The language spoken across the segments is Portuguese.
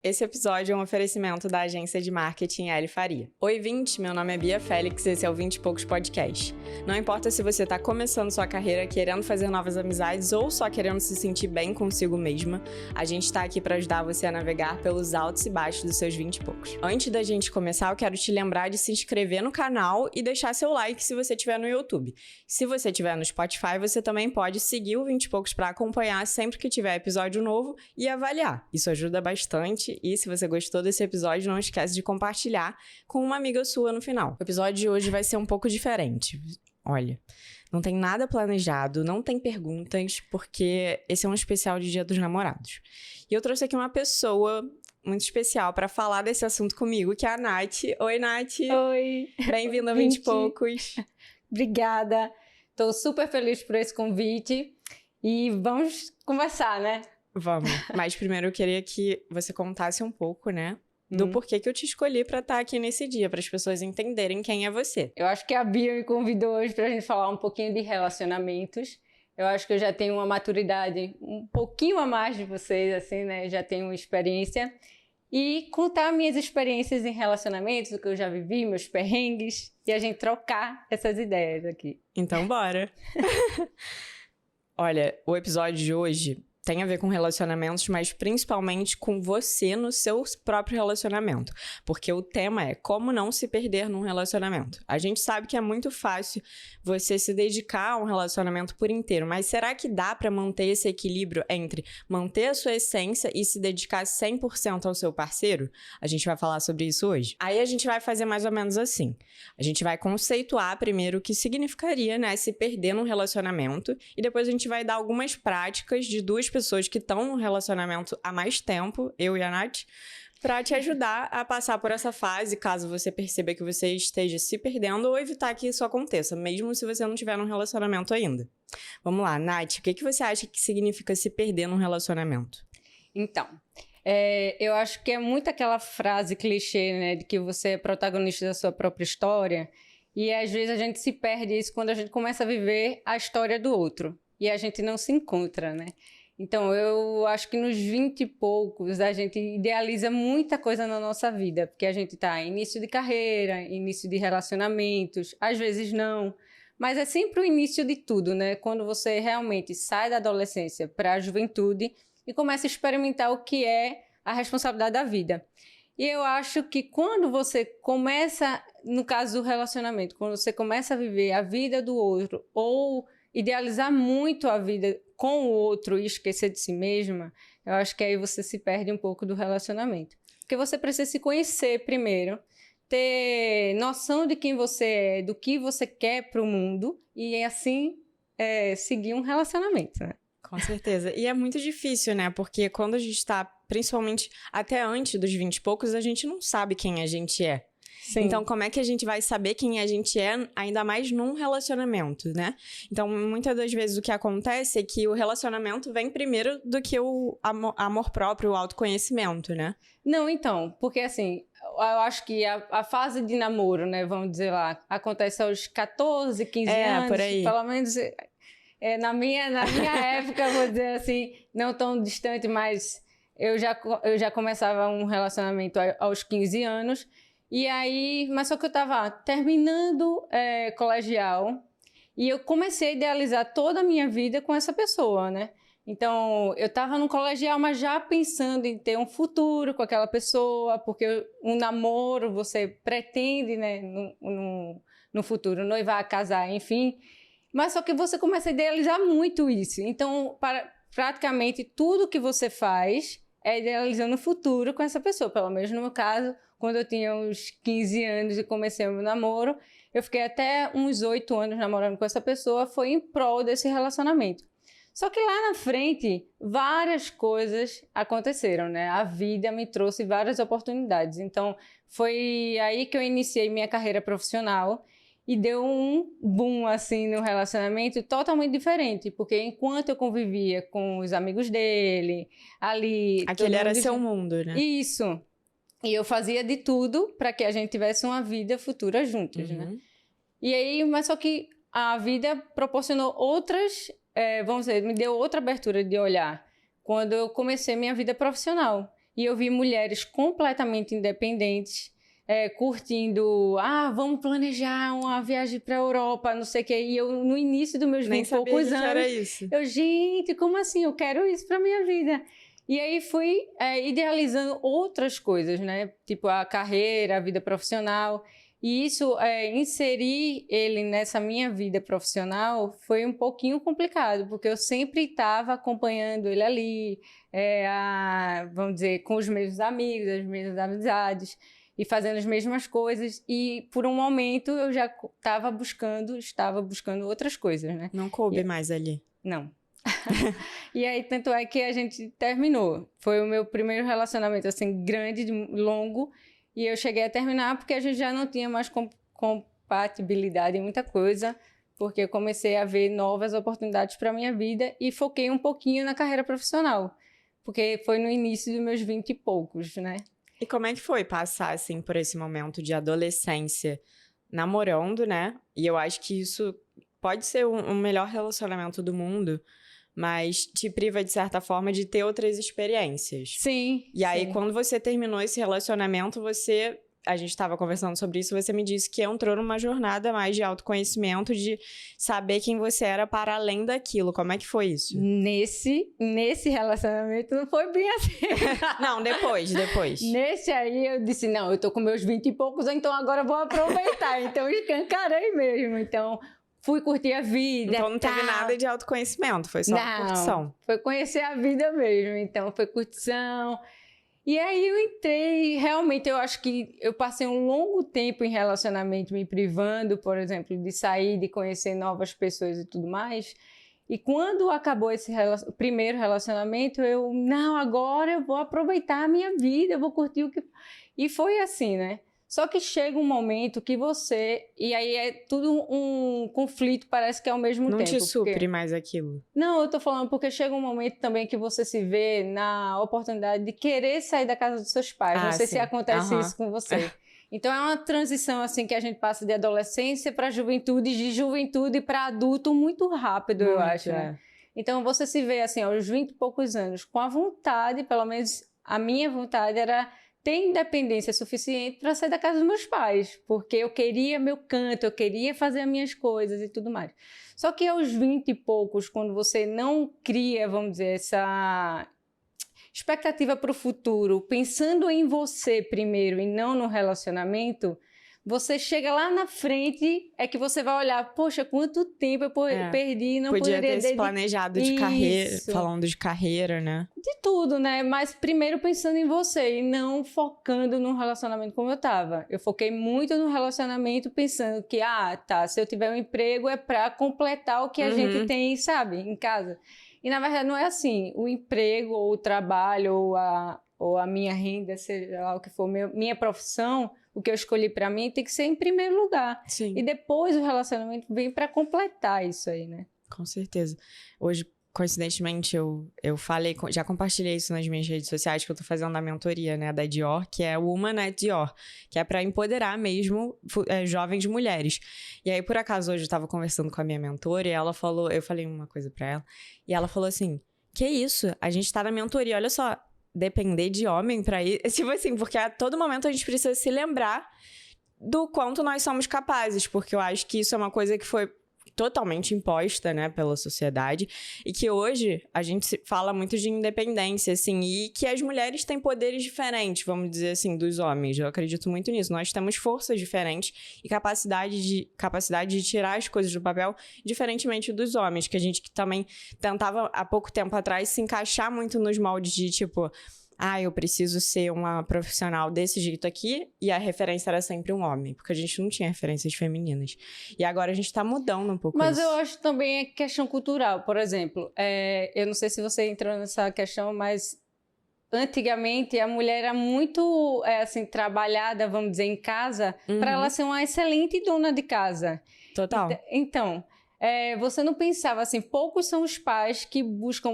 Esse episódio é um oferecimento da agência de marketing L Faria. Oi, 20! Meu nome é Bia Félix e esse é o 20 e Poucos Podcast. Não importa se você está começando sua carreira querendo fazer novas amizades ou só querendo se sentir bem consigo mesma, a gente está aqui para ajudar você a navegar pelos altos e baixos dos seus 20 e poucos. Antes da gente começar, eu quero te lembrar de se inscrever no canal e deixar seu like se você estiver no YouTube. Se você estiver no Spotify, você também pode seguir o 20 e Poucos para acompanhar sempre que tiver episódio novo e avaliar. Isso ajuda bastante. E se você gostou desse episódio, não esquece de compartilhar com uma amiga sua no final. O episódio de hoje vai ser um pouco diferente. Olha, não tem nada planejado, não tem perguntas, porque esse é um especial de Dia dos Namorados. E eu trouxe aqui uma pessoa muito especial para falar desse assunto comigo, que é a Nath. Oi, Nath! Oi! Bem-vinda a 20 e Poucos. Obrigada! Tô super feliz por esse convite e vamos conversar, né? Vamos, mas primeiro eu queria que você contasse um pouco, né, do porquê que eu te escolhi pra estar aqui nesse dia, para as pessoas entenderem quem é você. Eu acho que a Bia me convidou hoje pra gente falar um pouquinho de relacionamentos. Eu acho que eu já tenho uma maturidade um pouquinho a mais de vocês, assim, né, já tenho experiência. E contar minhas experiências em relacionamentos, o que eu já vivi, meus perrengues, e a gente trocar essas ideias aqui. Então, bora! Olha, o episódio de hoje tem a ver com relacionamentos, mas principalmente com você no seu próprio relacionamento. Porque o tema é como não se perder num relacionamento. A gente sabe que é muito fácil você se dedicar a um relacionamento por inteiro, mas será que dá para manter esse equilíbrio entre manter a sua essência e se dedicar 100% ao seu parceiro? A gente vai falar sobre isso hoje. Aí a gente vai fazer mais ou menos assim. A gente vai conceituar primeiro o que significaria, né, se perder num relacionamento, e depois a gente vai dar algumas práticas de duas pessoas que estão no relacionamento há mais tempo, eu e a Nath, para te ajudar a passar por essa fase, caso você perceba que você esteja se perdendo, ou evitar que isso aconteça, mesmo se você não estiver num relacionamento ainda. Vamos lá, Nath, o que você acha que significa se perder num relacionamento? Então, eu acho que é muito aquela frase clichê, né, de que você é protagonista da sua própria história, e às vezes a gente se perde isso quando a gente começa a viver a história do outro, e a gente não se encontra, né? Então, eu acho que nos 20 e poucos a gente idealiza muita coisa na nossa vida, porque a gente está em início de carreira, início de relacionamentos, às vezes não, mas é sempre o início de tudo, né? Quando você realmente sai da adolescência para a juventude e começa a experimentar o que é a responsabilidade da vida. E eu acho que quando você começa, no caso do relacionamento, quando você começa a viver a vida do outro ou idealizar muito a vida com o outro e esquecer de si mesma, eu acho que aí você se perde um pouco do relacionamento. Porque você precisa se conhecer primeiro, ter noção de quem você é, do que você quer para o mundo e assim seguir um relacionamento, né? Com certeza. E é muito difícil, né? Porque quando a gente tá, principalmente até antes dos 20 e poucos, a gente não sabe quem a gente é. Sim. Então, como é que a gente vai saber quem a gente é, ainda mais num relacionamento, né? Então, muitas das vezes o que acontece é que o relacionamento vem primeiro do que o amor próprio, o autoconhecimento, né? Não, então, porque assim, eu acho que a fase de namoro, né, vamos dizer lá, acontece aos 14, 15 anos. Por aí. Pelo menos na minha época, vou dizer assim, não tão distante, mas eu já começava um relacionamento aos 15 anos. E aí, mas só que eu estava terminando colegial e eu comecei a idealizar toda a minha vida com essa pessoa, né? Então, eu estava no colegial, mas já pensando em ter um futuro com aquela pessoa, porque um namoro você pretende, né, no futuro, noivar, casar, enfim. Mas só que você começa a idealizar muito isso. Então, praticamente tudo que você faz é idealizando o futuro com essa pessoa. Pelo menos no meu caso, quando eu tinha uns 15 anos e comecei o meu namoro, eu fiquei até uns 8 anos namorando com essa pessoa, foi em prol desse relacionamento. Só que lá na frente, várias coisas aconteceram, né? A vida me trouxe várias oportunidades. Então, foi aí que eu iniciei minha carreira profissional e deu um boom, assim, no relacionamento totalmente diferente, porque enquanto eu convivia com os amigos dele, ali... Aquele era seu mundo, né? Isso. E eu fazia de tudo para que a gente tivesse uma vida futura juntos, né? E aí, mas só que a vida proporcionou outras, vamos dizer, me deu outra abertura de olhar quando eu comecei minha vida profissional. e eu vi mulheres completamente independentes, curtindo, vamos planejar uma viagem para a Europa, não sei o quê. E eu, no início dos meus 20 e poucos anos, era isso. Gente, como assim? Eu quero isso para minha vida. E aí fui idealizando outras coisas, né? Tipo a carreira, a vida profissional. E isso, inserir ele nessa minha vida profissional foi um pouquinho complicado, porque eu sempre estava acompanhando ele ali, vamos dizer, com os mesmos amigos, as mesmas amizades, e fazendo as mesmas coisas. E por um momento eu já estava buscando outras coisas, né? Não coube mais ali. Não. E aí, tanto é que a gente terminou. Foi o meu primeiro relacionamento, assim, grande, longo. E eu cheguei a terminar porque a gente já não tinha mais compatibilidade em muita coisa. Porque eu comecei a ver novas oportunidades para a minha vida e foquei um pouquinho na carreira profissional. Porque foi no início dos meus 20 e poucos, né? E como é que foi passar, assim, por esse momento de adolescência namorando, né? E eu acho que isso pode ser o melhor relacionamento do mundo, mas te priva, de certa forma, de ter outras experiências. Sim. E aí, quando você terminou esse relacionamento, a gente estava conversando sobre isso, você me disse que entrou numa jornada mais de autoconhecimento, de saber quem você era para além daquilo. Como é que foi isso? Nesse relacionamento não foi bem assim. Não, depois. Nesse aí eu disse, não, eu tô com meus 20 e poucos, então agora eu vou aproveitar. Então escancarei mesmo. Então fui curtir a vida. Então não teve nada de autoconhecimento, foi só curtição. Foi conhecer a vida mesmo. Então foi curtição. E aí eu entrei, realmente eu acho que eu passei um longo tempo em relacionamento me privando, por exemplo, de sair, de conhecer novas pessoas e tudo mais. E quando acabou esse primeiro relacionamento, agora eu vou aproveitar a minha vida, eu vou curtir o que... E foi assim, né? Só que chega um momento que e aí é tudo um conflito, parece que é ao mesmo tempo. Não te supre mais aquilo. Não, eu tô falando porque chega um momento também que você se vê na oportunidade de querer sair da casa dos seus pais. Não sei se acontece isso com você. Então é uma transição assim que a gente passa de adolescência para juventude, de juventude para adulto muito rápido, eu acho, né? Então você se vê assim aos 20 e poucos anos com a vontade, pelo menos a minha vontade era ter independência suficiente para sair da casa dos meus pais, porque eu queria meu canto, eu queria fazer as minhas coisas e tudo mais. Só que aos 20 e poucos, quando você não cria, vamos dizer, essa expectativa para o futuro, pensando em você primeiro e não no relacionamento, você chega lá na frente, é que você vai olhar, poxa, quanto tempo eu perdi, não poderia ter se planejado de carreira, falando de carreira, né? De tudo, né? Mas primeiro pensando em você e não focando no relacionamento como eu tava. Eu foquei muito no relacionamento pensando que, se eu tiver um emprego é pra completar o que a gente tem, sabe, em casa. E na verdade não é assim. O emprego ou o trabalho ou a minha renda, seja lá o que for, minha profissão, o que eu escolhi para mim tem que ser em primeiro lugar. Sim. E depois o relacionamento vem para completar isso aí, né? Com certeza. Hoje, coincidentemente, eu falei, já compartilhei isso nas minhas redes sociais, que eu tô fazendo a mentoria, né, da Dior, que é o Woman at Dior, que é para empoderar mesmo jovens mulheres. E aí, por acaso, hoje eu tava conversando com a minha mentora e ela falou, eu falei uma coisa pra ela, e ela falou assim, que isso? A gente tá na mentoria, olha só, depender de homem pra ir... Tipo assim, porque a todo momento a gente precisa se lembrar do quanto nós somos capazes, porque eu acho que isso é uma coisa que foi totalmente imposta, né, pela sociedade, e que hoje a gente fala muito de independência, assim, e que as mulheres têm poderes diferentes, vamos dizer assim, dos homens. Eu acredito muito nisso. Nós temos forças diferentes e capacidade de tirar as coisas do papel diferentemente dos homens, que a gente que também tentava, há pouco tempo atrás, se encaixar muito nos moldes de, tipo... eu preciso ser uma profissional desse jeito aqui, e a referência era sempre um homem, porque a gente não tinha referências femininas. E agora a gente tá mudando um pouco isso. Mas eu acho também questão cultural. Por exemplo, eu não sei se você entrou nessa questão, mas antigamente a mulher era muito, assim, trabalhada, vamos dizer, em casa, para ela ser uma excelente dona de casa. Total. Então... você não pensava assim, poucos são os pais que buscam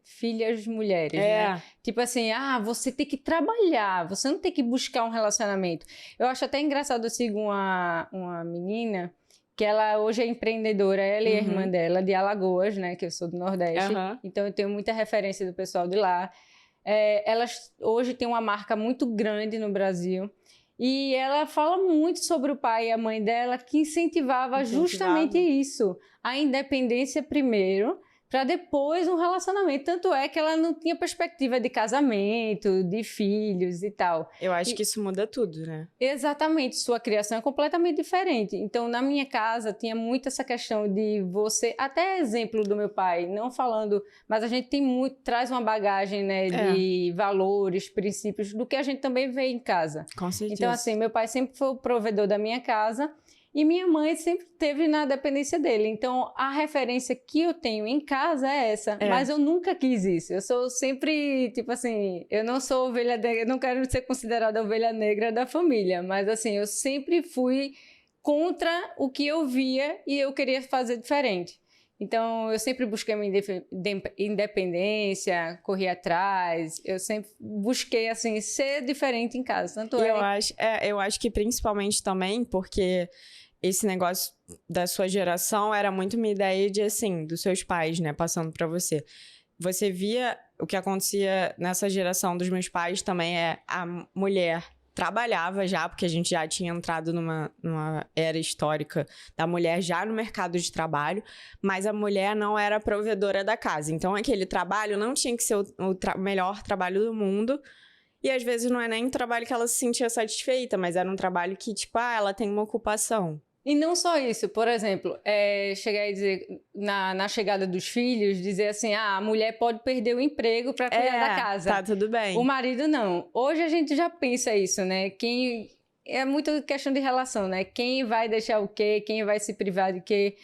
filhas mulheres, né? Tipo assim, você tem que trabalhar, você não tem que buscar um relacionamento. Eu acho até engraçado, eu sigo uma menina que ela hoje é empreendedora, ela e a irmã dela, de Alagoas, né? Que eu sou do Nordeste, então eu tenho muita referência do pessoal de lá. Ela hoje tem uma marca muito grande no Brasil. E ela fala muito sobre o pai e a mãe dela, que incentivava justamente isso. A independência primeiro, para depois um relacionamento. Tanto é que ela não tinha perspectiva de casamento, de filhos e tal. Eu acho que isso muda tudo, né? Exatamente, sua criação é completamente diferente. Então, na minha casa, tinha muito essa questão de você... Até exemplo do meu pai, não falando... Mas a gente tem muito... Traz uma bagagem, né, de valores, princípios, do que a gente também vê em casa. Com certeza. Então, assim, meu pai sempre foi o provedor da minha casa... E minha mãe sempre teve na dependência dele. Então, a referência que eu tenho em casa é essa. Mas eu nunca quis isso. Eu sou sempre, tipo assim... Eu não sou ovelha negra, eu não quero ser considerada ovelha negra da família. Mas, assim, eu sempre fui contra o que eu via e eu queria fazer diferente. Então, eu sempre busquei minha independência, corri atrás. Eu sempre busquei, assim, ser diferente em casa. Tanto eu acho que principalmente também porque esse negócio da sua geração era muito uma ideia de, assim, dos seus pais, né? Passando pra você. Você via o que acontecia nessa geração dos meus pais também a mulher trabalhava já, porque a gente já tinha entrado numa era histórica da mulher já no mercado de trabalho, mas a mulher não era provedora da casa. Então, aquele trabalho não tinha que ser o melhor trabalho do mundo, e às vezes não é nem um trabalho que ela se sentia satisfeita, mas era um trabalho que, tipo, ela tem uma ocupação. E não só isso, por exemplo, chegar e dizer, na chegada dos filhos, dizer assim, a mulher pode perder o emprego para cuidar da casa. Tá tudo bem. O marido não. Hoje a gente já pensa isso, né? É muito questão de relação, né? Quem vai deixar o quê? Quem vai se privar de quê?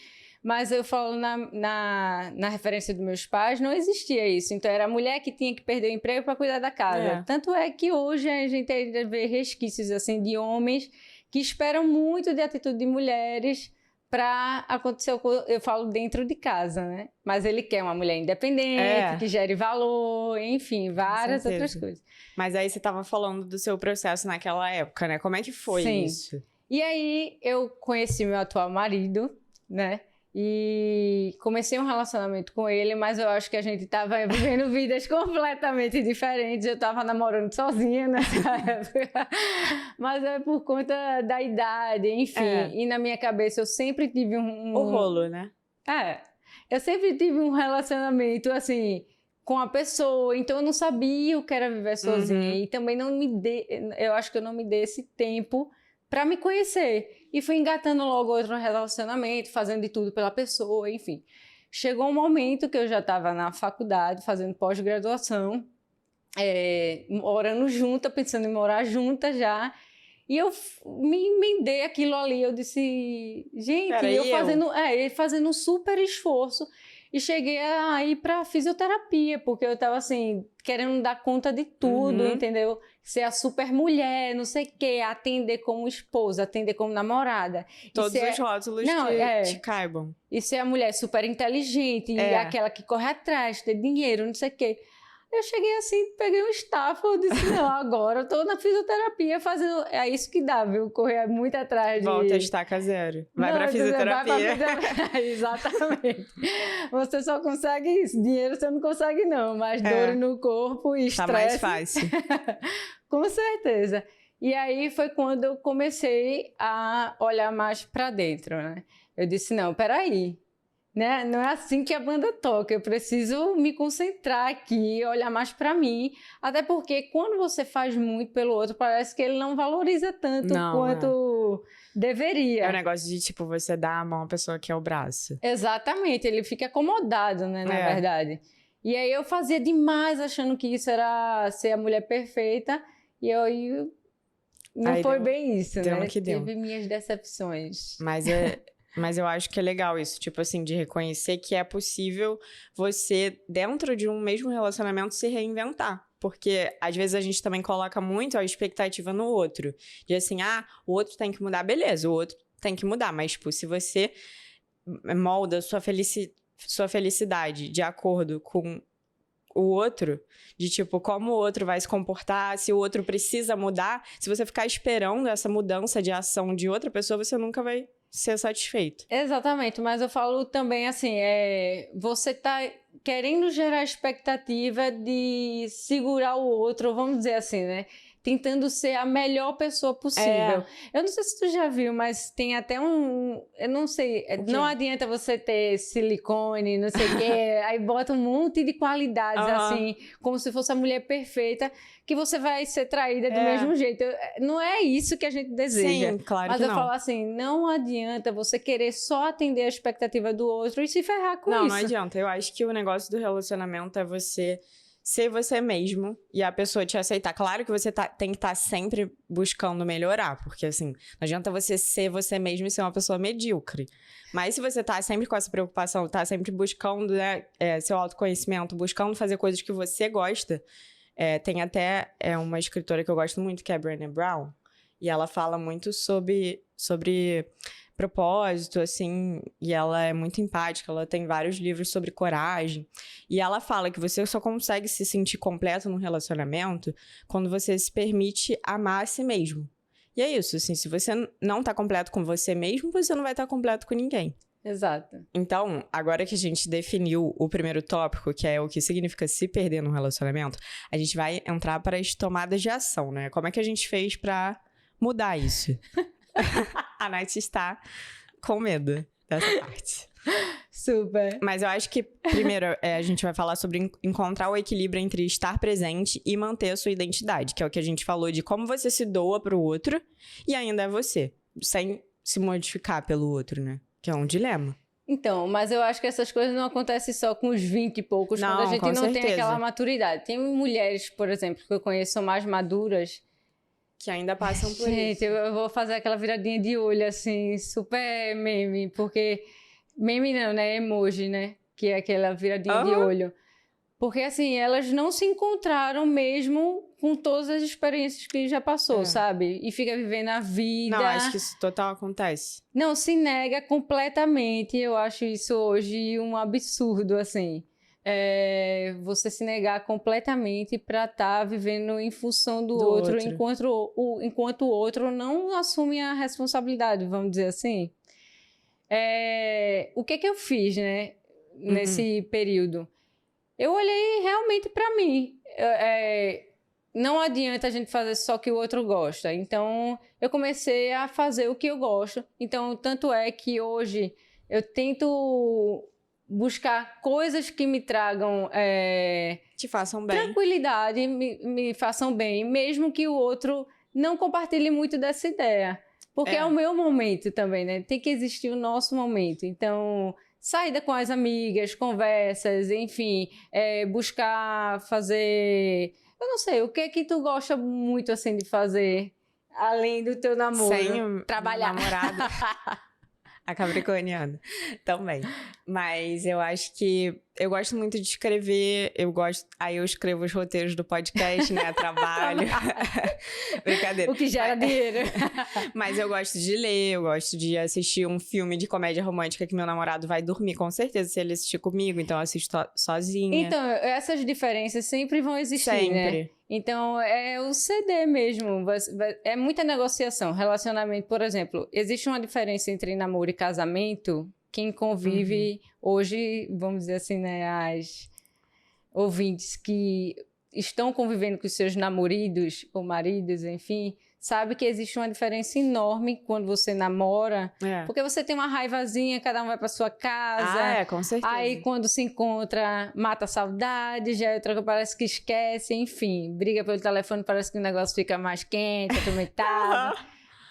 Mas eu falo na referência dos meus pais, não existia isso. Então, era a mulher que tinha que perder o emprego para cuidar da casa. Tanto é que hoje a gente ainda vê resquícios, assim, de homens que esperam muito de atitude de mulheres para acontecer, eu falo dentro de casa, né? Mas ele quer uma mulher independente, que gere valor, enfim, várias outras coisas. Mas aí você estava falando do seu processo naquela época, né? Como é que foi isso? E aí eu conheci meu atual marido, né? E comecei um relacionamento com ele, mas eu acho que a gente estava vivendo vidas completamente diferentes. Eu estava namorando sozinha nessa época, mas é por conta da idade, enfim. E na minha cabeça eu sempre tive o rolo, né? Eu sempre tive um relacionamento, assim, com a pessoa. Então eu não sabia o que era viver sozinha. E também eu acho que eu não me dei esse tempo para me conhecer. E fui engatando logo outro relacionamento, fazendo de tudo pela pessoa, enfim. Chegou um momento que eu já estava na faculdade, fazendo pós-graduação, morando junta, pensando em morar junta já. E eu me emendei aquilo ali. Eu disse, gente, fazendo um super esforço. E cheguei a ir para fisioterapia, porque eu estava assim, querendo dar conta de tudo, entendeu? Ser a super mulher, não sei o quê, atender como esposa, atender como namorada. Todos os rótulos que te caibam. E ser a mulher super inteligente, e aquela que corre atrás, ter dinheiro, não sei o quê. Eu cheguei assim, peguei um estafa, eu disse, não, agora eu tô na fisioterapia fazendo... É isso que dá, viu? Correr muito atrás de... Volta a estaca zero. Vai pra fisioterapia. Exatamente. Você só consegue isso. Dinheiro você não consegue, não. Mas dor no corpo e estresse... Tá mais fácil. Com certeza. E aí foi quando eu comecei a olhar mais pra dentro, né? Eu disse, não, peraí. Né? Não é assim que a banda toca, eu preciso me concentrar aqui, olhar mais para mim, até porque quando você faz muito pelo outro, parece que ele não valoriza tanto quanto deveria. É o negócio de, tipo, você dar a mão à pessoa que é o braço. Exatamente, ele fica acomodado, né, na verdade. E aí eu fazia demais achando que isso era ser a mulher perfeita, e eu não aí foi bem isso, né? Tive minhas decepções. Mas eu acho que é legal isso, tipo assim, de reconhecer que é possível você, dentro de um mesmo relacionamento, se reinventar. Porque, às vezes, a gente também coloca muito a expectativa no outro. De assim, o outro tem que mudar, beleza, o outro tem que mudar. Mas, tipo, se você molda sua felicidade de acordo com o outro, de tipo, como o outro vai se comportar, se o outro precisa mudar, se você ficar esperando essa mudança de ação de outra pessoa, você nunca vai ser satisfeito. Exatamente, mas eu falo também assim, você tá querendo gerar expectativa de segurar o outro, vamos dizer assim, né? Tentando ser a melhor pessoa possível. Eu não sei se tu já viu, mas tem até eu não sei, não adianta você ter silicone, não sei o quê, aí bota um monte de qualidades, assim, como se fosse a mulher perfeita, que você vai ser traída do mesmo jeito. Não é isso que a gente deseja. Sim, claro mas que eu não. falo assim, não adianta você querer só atender a expectativa do outro e se ferrar com isso. Não adianta. Eu acho que o negócio do relacionamento é você ser você mesmo e a pessoa te aceitar. Claro que você tem que estar sempre buscando melhorar, porque assim, não adianta você ser você mesmo e ser uma pessoa medíocre. Mas se você tá sempre com essa preocupação, tá sempre buscando, né, seu autoconhecimento, buscando fazer coisas que você gosta, tem até uma escritora que eu gosto muito, que é a Brené Brown, e ela fala muito sobre propósito, assim, e ela é muito empática, ela tem vários livros sobre coragem, e ela fala que você só consegue se sentir completo num relacionamento quando você se permite amar a si mesmo. E é isso, assim, se você não tá completo com você mesmo, você não vai estar completo com ninguém. Exato. Então, agora que a gente definiu o primeiro tópico, que é o que significa se perder num relacionamento, a gente vai entrar para as tomadas de ação, né? Como é que a gente fez pra mudar isso? A Nath está com medo dessa parte. Super. Mas eu acho que, primeiro, a gente vai falar sobre encontrar o equilíbrio entre estar presente e manter a sua identidade, que é o que a gente falou de como você se doa pro outro e ainda é você, sem se modificar pelo outro, né? Que é um dilema. Então, mas eu acho que essas coisas não acontecem só com os 20 e poucos, Não, quando a gente com não tem certeza. aquela maturidade. Tem mulheres, por exemplo, que eu conheço são mais maduras. Que ainda passam por Gente, isso. eu vou fazer aquela viradinha de olho, assim, super meme, porque... Meme não, né? Emoji, né? Que é aquela viradinha de olho. Porque, assim, elas não se encontraram mesmo com todas as experiências que já passou, sabe? E fica vivendo a vida. Não, acho que isso total acontece. Não, se nega completamente. Eu acho isso hoje um absurdo, assim. Você se negar completamente para estar vivendo em função do outro. Enquanto o outro não assume a responsabilidade, vamos dizer assim. O que eu fiz, né, nesse período? Eu olhei realmente para mim. Não adianta a gente fazer só o que o outro gosta. Então, eu comecei a fazer o que eu gosto. Então, tanto é que hoje eu tento buscar coisas que me tragam Te façam bem. tranquilidade, me façam bem, mesmo que o outro não compartilhe muito dessa ideia. Porque é o meu momento também, né? Tem que existir o nosso momento. Então, saída com as amigas, conversas, enfim, buscar fazer... Eu não sei, o que é que tu gosta muito, assim, de fazer, além do teu namoro? Sem trabalhar. namorado. A capricorniana também. Mas eu acho que eu gosto muito de escrever, aí eu escrevo os roteiros do podcast, né? Trabalho. Brincadeira. O que gera dinheiro. Mas eu gosto de ler, eu gosto de assistir um filme de comédia romântica que meu namorado vai dormir, com certeza, se ele assistir comigo, então eu assisto sozinha. Então, essas diferenças sempre vão existir, Sempre. né? Então, é o CD mesmo. É muita negociação. Relacionamento, por exemplo, existe uma diferença entre namoro e casamento. Quem convive hoje, vamos dizer assim, né, as ouvintes que estão convivendo com seus namoridos ou maridos, enfim, sabe que existe uma diferença enorme quando você namora, porque você tem uma raivazinha, cada um vai para sua casa. Com certeza. Aí, quando se encontra, mata a saudade, já é outra coisa, parece que esquece, enfim, briga pelo telefone, parece que o negócio fica mais quente, atormentado.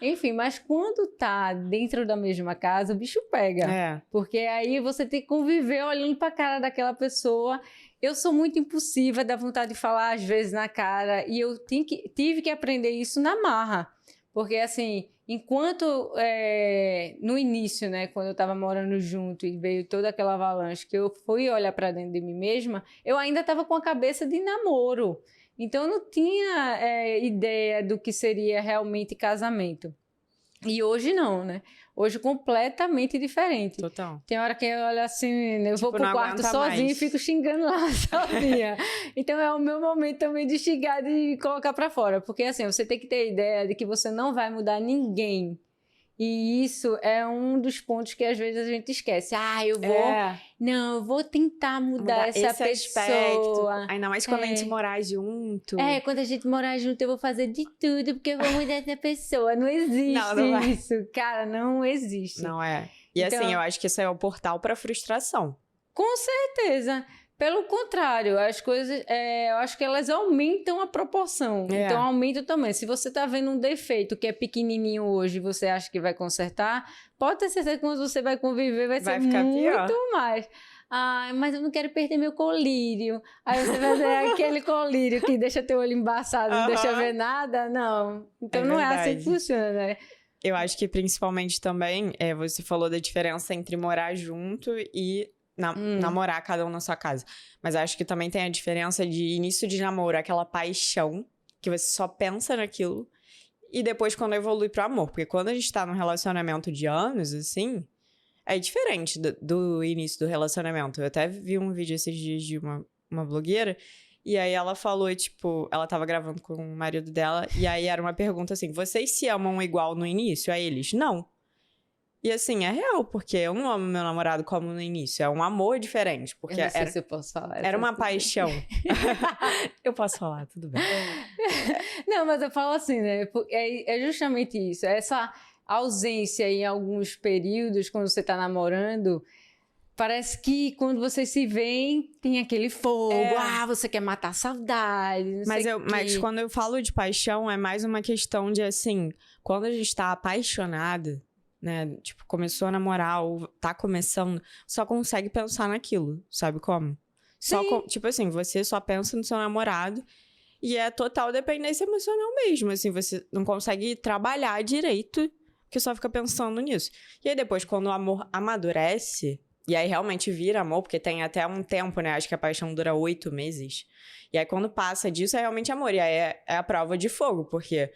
Enfim, mas quando tá dentro da mesma casa, o bicho pega. Porque aí você tem que conviver olhando pra cara daquela pessoa. Eu sou muito impulsiva, dá vontade de falar às vezes na cara, e eu tive que aprender isso na marra. Porque, assim, enquanto no início, né, quando eu estava morando junto e veio toda aquela avalanche, que eu fui olhar para dentro de mim mesma, eu ainda estava com a cabeça de namoro. Então, eu não tinha ideia do que seria realmente casamento. E hoje não, né? Hoje completamente diferente. Total. Tem hora que eu olho assim, eu vou pro quarto sozinha e fico xingando lá sozinha. Então é o meu momento também de xingar, de colocar pra fora. Porque assim, você tem que ter ideia de que você não vai mudar ninguém. E isso é um dos pontos que às vezes a gente esquece. Eu vou tentar mudar essa esse aspecto. pessoa. Ainda mais quando a gente morar junto. Quando a gente morar junto, eu vou fazer de tudo porque eu vou mudar essa pessoa. Não existe isso, cara, não existe. Não é. E Então, assim, eu acho que isso é o portal pra frustração. Com certeza. Pelo contrário, as coisas, eu acho que elas aumentam a proporção. Então, aumenta também. Se você tá vendo um defeito que é pequenininho hoje e você acha que vai consertar, pode ter certeza que quando você vai conviver vai ser ficar muito pior. mais. Mas eu não quero perder meu colírio. Aí você vai ver aquele colírio que deixa teu olho embaçado, não deixa ver nada. Não. Então, não é assim que funciona, né? Eu acho que principalmente também, você falou da diferença entre morar junto e namorar cada um na sua casa. Mas acho que também tem a diferença de início de namoro, aquela paixão, que você só pensa naquilo, e depois quando evolui pro amor. Porque quando a gente tá num relacionamento de anos, assim, é diferente do início do relacionamento. Eu até vi um vídeo esses dias de uma blogueira, e aí ela falou, tipo, ela tava gravando com o marido dela, e aí era uma pergunta assim, vocês se amam igual no início? Aí eles, não. E assim, é real, porque eu não amo meu namorado como no início. É um amor diferente. Porque eu não sei se eu posso falar. Era uma paixão. Eu posso falar, tudo bem. Não, mas eu falo assim, né? É justamente isso. Essa ausência em alguns períodos, quando você tá namorando, parece que quando vocês se veem, tem aquele fogo. Você quer matar a saudade. Mas quando eu falo de paixão, é mais uma questão de assim, quando a gente tá apaixonada, né? Tipo, começou a namorar ou tá começando, só consegue pensar naquilo, sabe como? Tipo assim, você só pensa no seu namorado e é total dependência emocional mesmo, assim, você não consegue trabalhar direito, porque só fica pensando nisso. E aí depois, quando o amor amadurece, e aí realmente vira amor, porque tem até um tempo, né? Acho que a paixão dura 8 meses. E aí quando passa disso, é realmente amor. E aí é a prova de fogo, porque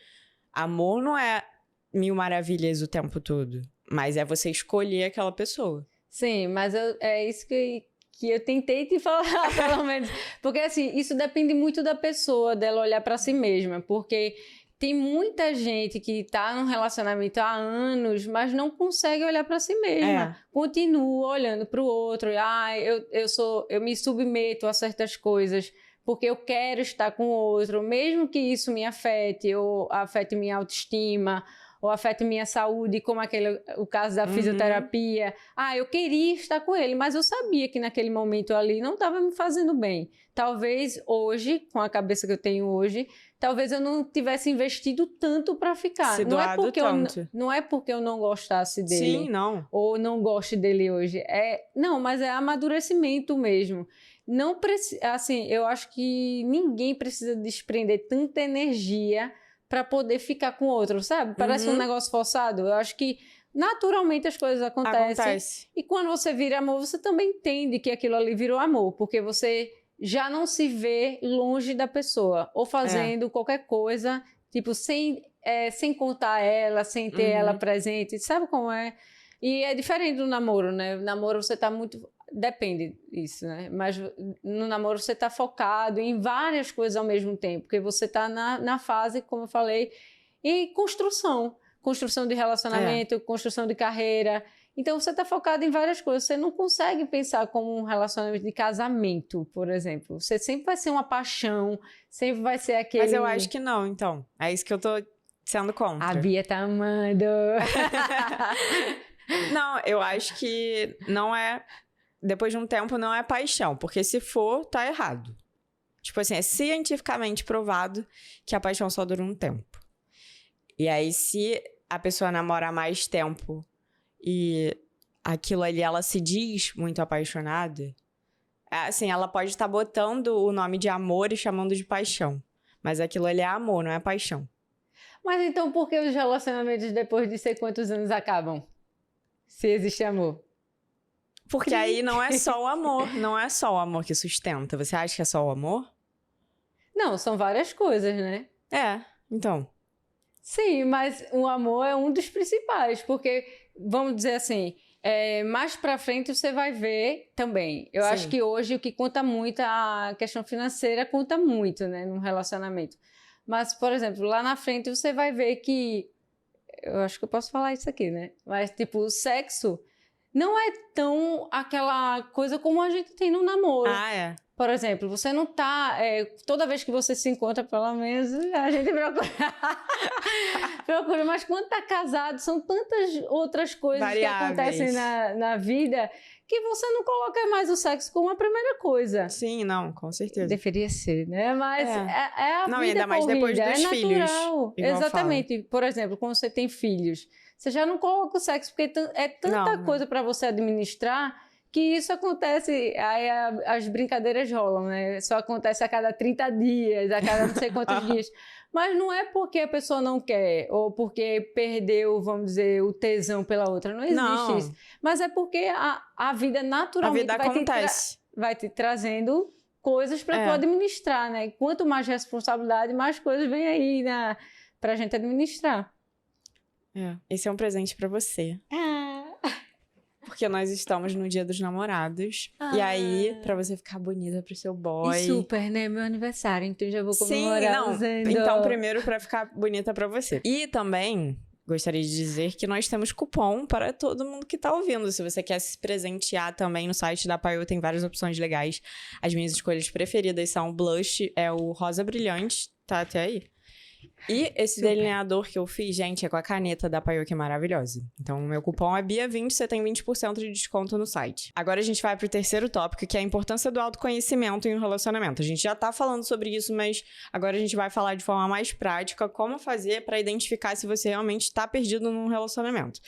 amor não é 1000 maravilhas o tempo todo. Mas é você escolher aquela pessoa. Sim, mas é isso que eu tentei te falar, pelo menos. Porque, assim, isso depende muito da pessoa, dela olhar pra si mesma. Porque tem muita gente que tá num relacionamento há anos, mas não consegue olhar pra si mesma. Continua olhando pro outro. Eu me submeto a certas coisas porque eu quero estar com o outro, mesmo que isso me afete, ou afete minha autoestima, ou afete minha saúde, como o caso da fisioterapia. Eu queria estar com ele, mas eu sabia que naquele momento ali não estava me fazendo bem. Talvez hoje, com a cabeça que eu tenho hoje, talvez eu não tivesse investido tanto para ficar. Não é porque eu não gostasse dele. Sim, não. Ou não goste dele hoje. Mas é amadurecimento mesmo. Não assim, eu acho que ninguém precisa desprender tanta energia para poder ficar com o outro, sabe? Parece um negócio forçado. Eu acho que naturalmente as coisas acontecem. E quando você vira amor, você também entende que aquilo ali virou amor, porque você já não se vê longe da pessoa, ou fazendo qualquer coisa, tipo, sem contar ela, sem ter ela presente. Sabe como é? E é diferente do namoro, né? No namoro você tá muito... Depende disso, né? Mas no namoro você tá focado em várias coisas ao mesmo tempo, porque você tá na fase, como eu falei, em construção. Construção de relacionamento, construção de carreira. Então você tá focado em várias coisas. Você não consegue pensar como um relacionamento de casamento, por exemplo. Você sempre vai ser uma paixão, sempre vai ser aquele... Mas eu acho que não, então. É isso que eu tô sendo contra. A Bia tá amando. Não, eu acho que não é... Depois de um tempo, não é paixão. Porque se for, tá errado. Tipo assim, é cientificamente provado que a paixão só dura um tempo. E aí, se a pessoa namora mais tempo e aquilo ali, ela se diz muito apaixonada, assim, ela pode estar botando o nome de amor e chamando de paixão. Mas aquilo ali é amor, não é paixão. Mas então, por que os relacionamentos depois de sei quantos anos acabam? Se existe amor. Porque aí não é só o amor, não é só o amor que sustenta. Você acha que é só o amor? Não, são várias coisas, né? Então. Sim, mas o amor é um dos principais, porque, vamos dizer assim, mais pra frente você vai ver também. Eu acho que hoje o que conta muito, a questão financeira conta muito, né, num relacionamento. Mas, por exemplo, lá na frente você vai ver que eu acho que eu posso falar isso aqui, né? Mas, tipo, o sexo não é tão aquela coisa como a gente tem no namoro. Ah, é. Por exemplo, você não tá... toda vez que você se encontra, pelo menos, a gente procura. Procura, mas quando tá casado, são tantas outras coisas Variáveis. que acontecem na vida que você não coloca mais o sexo como a primeira coisa. Sim, não, com certeza. Deveria ser, né? Mas é a não, vida ainda mais corrida, depois dos filhos. Natural. Exatamente. Por exemplo, quando você tem filhos, você já não coloca o sexo, porque é tanta coisa para você administrar que isso acontece, aí as brincadeiras rolam, né? Só acontece a cada 30 dias, a cada não sei quantos dias. Mas não é porque a pessoa não quer, ou porque perdeu, vamos dizer, o tesão pela outra. Não existe isso. Mas é porque a vida naturalmente vai te trazendo coisas para tu administrar, né? Quanto mais responsabilidade, mais coisas vem aí pra gente administrar. Esse é um presente para você. Porque nós estamos no Dia dos Namorados. E aí, pra você ficar bonita pro seu boy. E super, né? Meu aniversário, então já vou comemorar usando. Então, primeiro pra ficar bonita pra você. E também, gostaria de dizer que nós temos cupom para todo mundo que tá ouvindo. Se você quer se presentear também no site da Paiô, tem várias opções legais. As minhas escolhas preferidas são o blush, é o rosa brilhante, tá até aí. E esse delineador que eu fiz, gente, é com a caneta da Paiô, que é maravilhosa. Então, o meu cupom é BIA20, você tem 20% de desconto no site. Agora a gente vai pro terceiro tópico, que é a importância do autoconhecimento em um relacionamento. A gente já tá falando sobre isso, mas agora a gente vai falar de forma mais prática como fazer para identificar se você realmente tá perdido num relacionamento.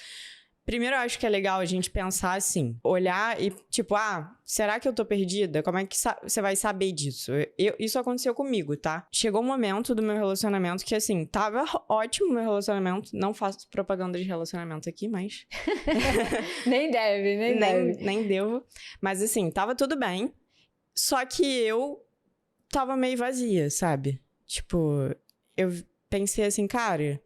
Primeiro, eu acho que é legal a gente pensar assim, olhar e tipo, será que eu tô perdida? Como é que você vai saber disso? Isso aconteceu comigo, tá? Chegou um momento do meu relacionamento que, assim, tava ótimo o meu relacionamento. Não faço propaganda de relacionamento aqui, mas... nem deve. Nem devo. Mas, assim, tava tudo bem. Só que eu tava meio vazia, sabe? Tipo, eu pensei assim, cara...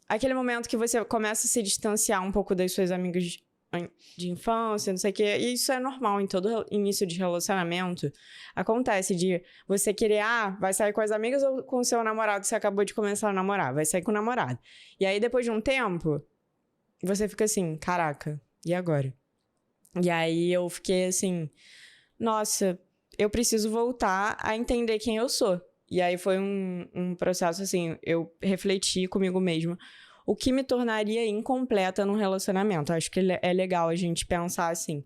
Aquele momento que você começa a se distanciar um pouco das suas amigas de infância, não sei o quê. E isso é normal em todo início de relacionamento. Acontece de você querer, vai sair com as amigas ou com o seu namorado que você acabou de começar a namorar? Vai sair com o namorado. E aí, depois de um tempo, você fica assim, caraca, e agora? E aí, eu fiquei assim, nossa, eu preciso voltar a entender quem eu sou. E aí foi um processo assim, eu refleti comigo mesma o que me tornaria incompleta num relacionamento. Acho que é legal a gente pensar assim,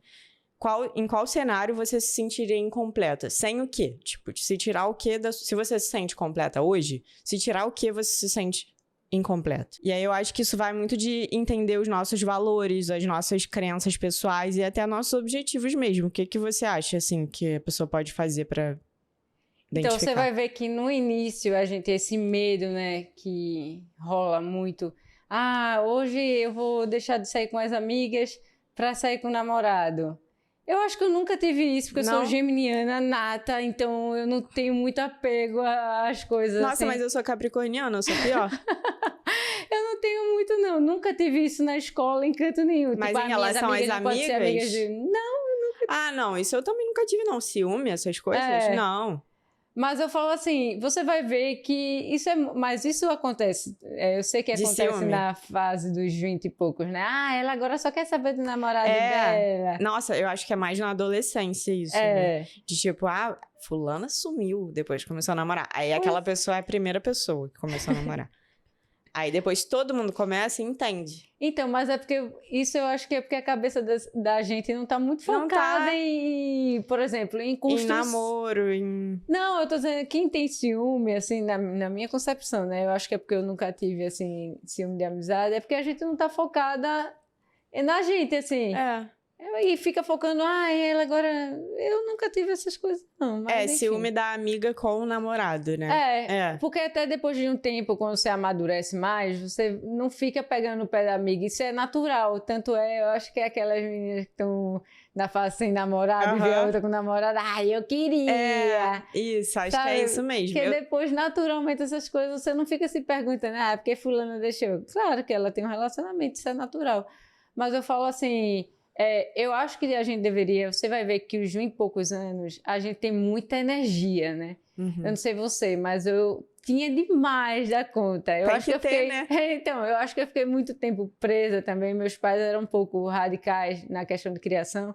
em qual cenário você se sentiria incompleta? Sem o quê? Tipo, se tirar o quê, se você se sente completa hoje, se tirar o quê você se sente incompleto. E aí eu acho que isso vai muito de entender os nossos valores, as nossas crenças pessoais e até nossos objetivos mesmo. O que você acha, assim, que a pessoa pode fazer pra... Então, você vai ver que no início a gente tem esse medo, né, que rola muito. Hoje eu vou deixar de sair com as amigas para sair com o namorado. Eu acho que eu nunca tive isso, porque eu sou geminiana nata, então eu não tenho muito apego às coisas. Nossa, assim. Mas eu sou capricorniana, eu sou pior. Eu não tenho muito, não. Nunca tive isso na escola, em canto nenhum. Mas tipo, em relação às amigas? Não, não, isso eu também nunca tive, não. Ciúme, essas coisas? Não. Mas eu falo assim, você vai ver que isso mas isso acontece, eu sei que acontece na fase dos 20 e poucos, né? Ela agora só quer saber do namorado dela. Nossa, eu acho que é mais na adolescência isso, né? De tipo, fulana sumiu depois que começou a namorar. Aí aquela pessoa é a primeira pessoa que começou a namorar. Aí depois todo mundo começa e entende. Então, mas é porque isso eu acho que é porque a cabeça da gente não tá muito focada em, por exemplo, em construção. Em namoro, Não, eu tô dizendo, quem tem ciúme, assim, na minha concepção, né? Eu acho que é porque eu nunca tive, assim, ciúme de amizade. É porque a gente não tá focada na gente, assim. E fica focando, ela agora... Eu nunca tive essas coisas, não. Mas, enfim. Ciúme da amiga com o namorado, né? Porque até depois de um tempo, quando você amadurece mais, você não fica pegando o pé da amiga. Isso é natural. Tanto eu acho que é aquelas meninas que estão na fase sem namorado, e vê a outra com namorado. Eu queria! Isso, acho que é isso mesmo. Porque depois, naturalmente, essas coisas, você não fica se perguntando, porque fulana deixou. Claro que ela tem um relacionamento, isso é natural. Mas eu falo assim... eu acho que a gente deveria... Você vai ver que os 20 e poucos anos, a gente tem muita energia, né? Eu não sei você, mas eu tinha demais da conta. Eu Tem acho que que eu ter, fiquei, né? Então, eu acho que eu fiquei muito tempo presa também. Meus pais eram um pouco radicais na questão de criação.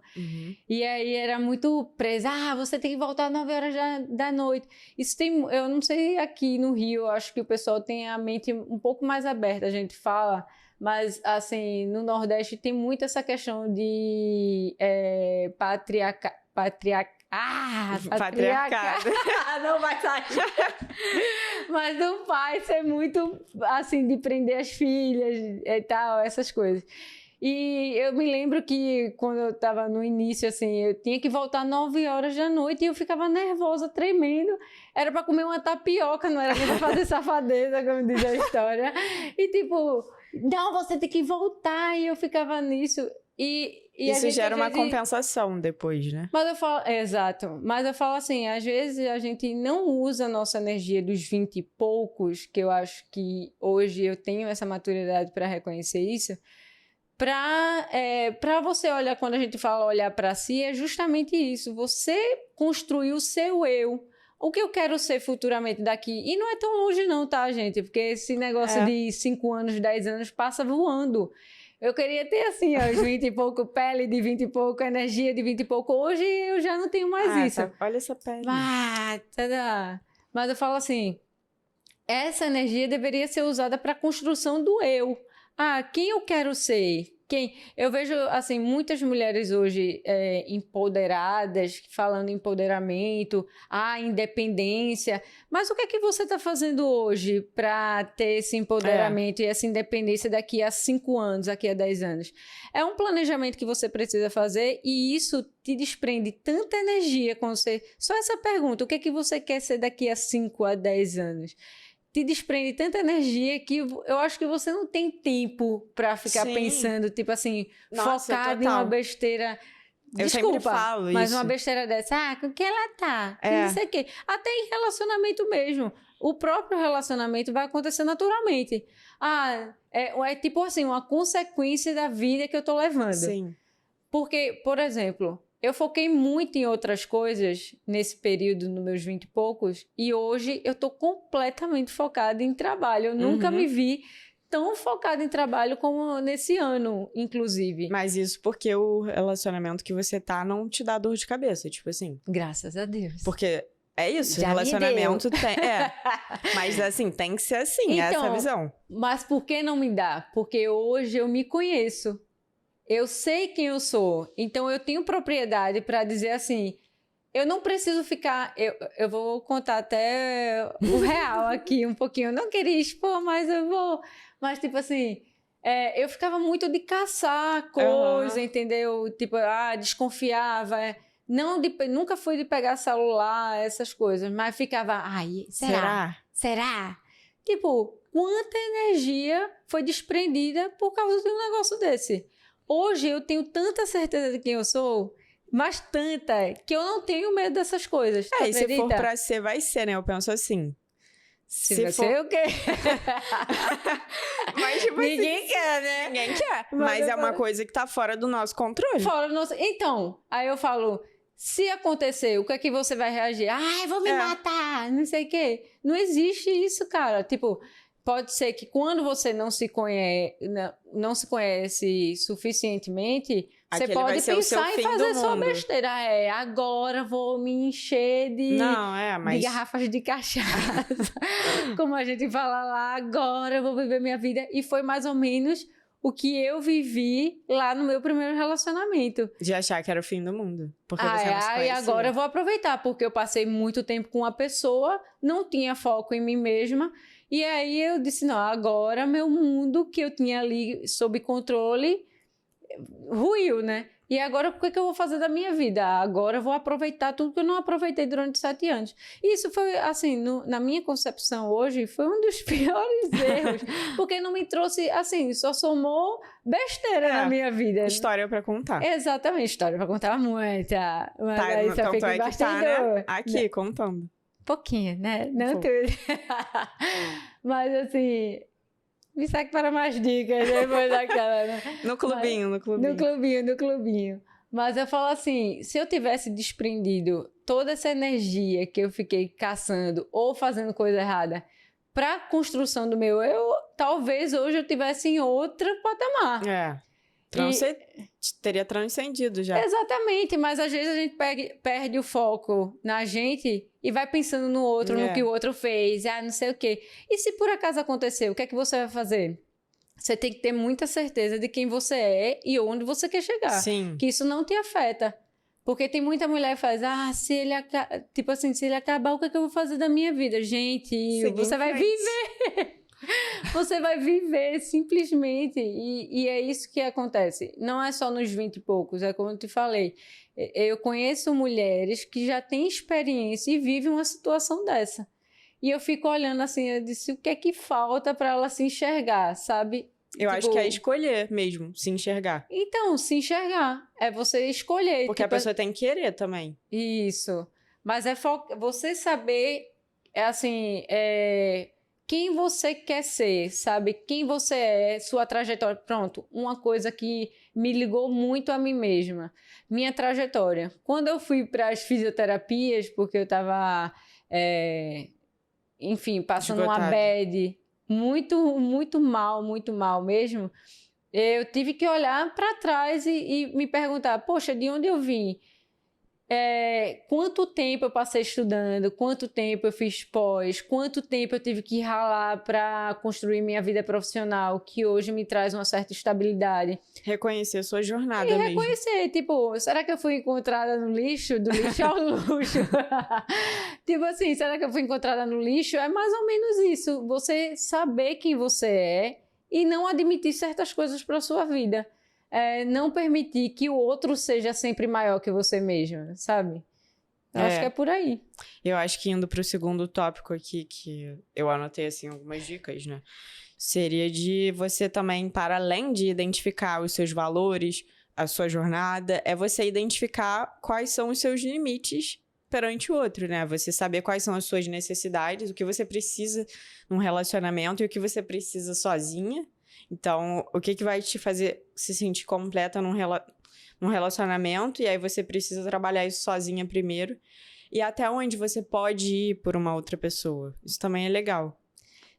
E aí era muito presa. Você tem que voltar às 9 horas da noite. Isso tem, eu não sei aqui no Rio, eu acho que o pessoal tem a mente um pouco mais aberta, a gente fala, mas assim, no Nordeste tem muito essa questão de Patriarcado. Não vai sair. Mas do pai ser muito, assim, de prender as filhas e tal, essas coisas. E eu me lembro que quando eu estava no início, assim, eu tinha que voltar 9 horas da noite e eu ficava nervosa, tremendo. Era para comer uma tapioca, não era nem para fazer safadeza, como diz a história. E tipo, não, você tem que voltar. E eu ficava nisso. E isso gera uma compensação depois, né? Mas eu falo, exato. Mas eu falo assim, às vezes a gente não usa a nossa energia dos 20 e poucos, que eu acho que hoje eu tenho essa maturidade para reconhecer isso. Para você olhar, quando a gente fala olhar para si, é justamente isso. Você construiu o seu eu. O que eu quero ser futuramente daqui? E não é tão longe não, tá, gente? Porque esse negócio de 5 anos, 10 anos passa voando. Eu queria ter, assim, os 20 e pouco, pele de 20 e pouco, energia de 20 e pouco. Hoje eu já não tenho mais isso. Tá. Olha essa pele. Mas eu falo assim, essa energia deveria ser usada para a construção do eu. Quem eu quero ser? Eu vejo, assim, muitas mulheres hoje empoderadas, falando em empoderamento, independência. Mas o que é que você está fazendo hoje para ter esse empoderamento e essa independência daqui a 5 anos, daqui a 10 anos? É um planejamento que você precisa fazer e isso te desprende tanta energia quando você... Só essa pergunta, o que é que você quer ser daqui a 5 a 10 anos? Te desprende tanta energia que eu acho que você não tem tempo para ficar pensando, tipo assim, focado em uma besteira. Eu sempre falo mas isso. Uma besteira dessa, com que ela tá? Não sei o quê. Até em relacionamento mesmo. O próprio relacionamento vai acontecer naturalmente. É tipo assim, uma consequência da vida que eu tô levando. Sim. Porque, por exemplo... Eu foquei muito em outras coisas nesse período, nos meus 20 e poucos, e hoje eu estou completamente focada em trabalho. Eu nunca me vi tão focada em trabalho como nesse ano, inclusive. Mas isso porque o relacionamento que você tá não te dá dor de cabeça, tipo assim. Graças a Deus. Porque é isso, Já relacionamento tem... Mas assim, tem que ser assim, então, essa é a visão. Mas por que não me dá? Porque hoje eu me conheço. Eu sei quem eu sou, então eu tenho propriedade para dizer assim, eu não preciso ficar... Eu vou contar até o real aqui um pouquinho. Eu não queria expor, mas eu vou... Mas, tipo assim, eu ficava muito de caçar coisa, entendeu? Tipo, desconfiava. Nunca fui de pegar celular, essas coisas, mas ficava... Será? Tipo, quanta energia foi desprendida por causa de um negócio desse? Hoje eu tenho tanta certeza de quem eu sou, mas tanta, que eu não tenho medo dessas coisas. E se for pra ser, vai ser, né? Eu penso assim. Se for... ser o quê? Mas, tipo, ninguém quer, né? Ninguém quer. Mas é uma coisa que tá fora do nosso controle. Fora do nosso... Então, aí eu falo, se acontecer, o que é que você vai reagir? Eu vou me matar, não sei o quê. Não existe isso, cara. Tipo... Pode ser que quando você não se conhece suficientemente, você pode pensar em fazer só besteira. Agora vou me encher de garrafas de cachaça. Como a gente fala lá, agora eu vou viver minha vida. E foi mais ou menos o que eu vivi lá no meu primeiro relacionamento. De achar que era o fim do mundo. Porque você não se conhecia. E agora eu vou aproveitar, porque eu passei muito tempo com uma pessoa, não tinha foco em mim mesma. E aí eu disse, não, agora meu mundo que eu tinha ali sob controle ruiu, né? E agora o que eu vou fazer da minha vida? Agora eu vou aproveitar tudo que eu não aproveitei durante 7 anos. E isso foi, assim, na minha concepção hoje, foi um dos piores erros. Porque não me trouxe, assim, só somou besteira na minha vida. História pra contar. Exatamente, história pra contar muita. Mas aí só então fica né? Aqui, contando. Pouquinho, né? Não tudo. Mas assim, me segue para mais dicas depois daquela, né? No clubinho. No clubinho. Mas eu falo assim, se eu tivesse desprendido toda essa energia que eu fiquei caçando ou fazendo coisa errada para a construção do meu eu, talvez hoje eu tivesse em outro patamar. Teria transcendido já. Exatamente, mas às vezes a gente perde o foco na gente e vai pensando no outro, no que o outro fez, não sei o quê. E se por acaso aconteceu, o que é que você vai fazer? Você tem que ter muita certeza de quem você é e onde você quer chegar. Sim. Que isso não te afeta. Porque tem muita mulher que faz, se ele acabar, o que é que eu vou fazer da minha vida? Gente, você vai viver. Você vai viver simplesmente. E é isso que acontece. Não é só nos 20 e poucos, é como eu te falei. Eu conheço mulheres que já têm experiência e vivem uma situação dessa. E eu fico olhando assim, eu disse, o que é que falta para ela se enxergar, sabe? Eu acho que é escolher mesmo, se enxergar. Então, se enxergar. É você escolher. Porque a pessoa tem que querer também. Isso. Mas é você saber, quem você quer ser, sabe? Quem você é, sua trajetória. Pronto, uma coisa que me ligou muito a mim mesma. Minha trajetória. Quando eu fui para as fisioterapias, porque eu estava... passando uma bad muito mal mesmo, eu tive que olhar para trás e me perguntar, poxa, de onde eu vim? Quanto tempo eu passei estudando, quanto tempo eu fiz pós, quanto tempo eu tive que ralar para construir minha vida profissional, que hoje me traz uma certa estabilidade. Reconhecer sua jornada mesmo. Reconhecer, tipo, será que eu fui encontrada no lixo? Do lixo ao luxo. Tipo assim, será que eu fui encontrada no lixo? É mais ou menos isso, você saber quem você é e não admitir certas coisas para sua vida. Não permitir que o outro seja sempre maior que você mesmo, sabe? Eu acho que é por aí. Eu acho que indo para o segundo tópico aqui, que eu anotei assim algumas dicas, né? Seria de você também, para além de identificar os seus valores, a sua jornada, é você identificar quais são os seus limites perante o outro, né? Você saber quais são as suas necessidades, o que você precisa num relacionamento e o que você precisa sozinha. Então, o que vai te fazer se sentir completa num relacionamento, e aí você precisa trabalhar isso sozinha primeiro. E até onde você pode ir por uma outra pessoa. Isso também é legal.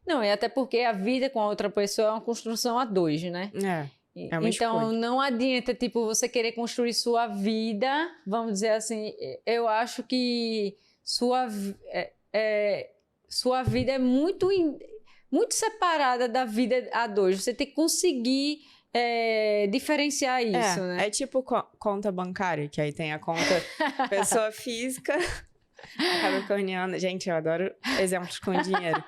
Não, e até porque a vida com a outra pessoa é uma construção a dois, né? É uma escolha. Não adianta, tipo, você querer construir sua vida, vamos dizer assim, eu acho que sua vida é muito separada da vida a dois. Você tem que conseguir diferenciar isso, né? É tipo conta bancária, que aí tem a conta pessoa física, capricorniana. Gente, eu adoro exemplos com dinheiro.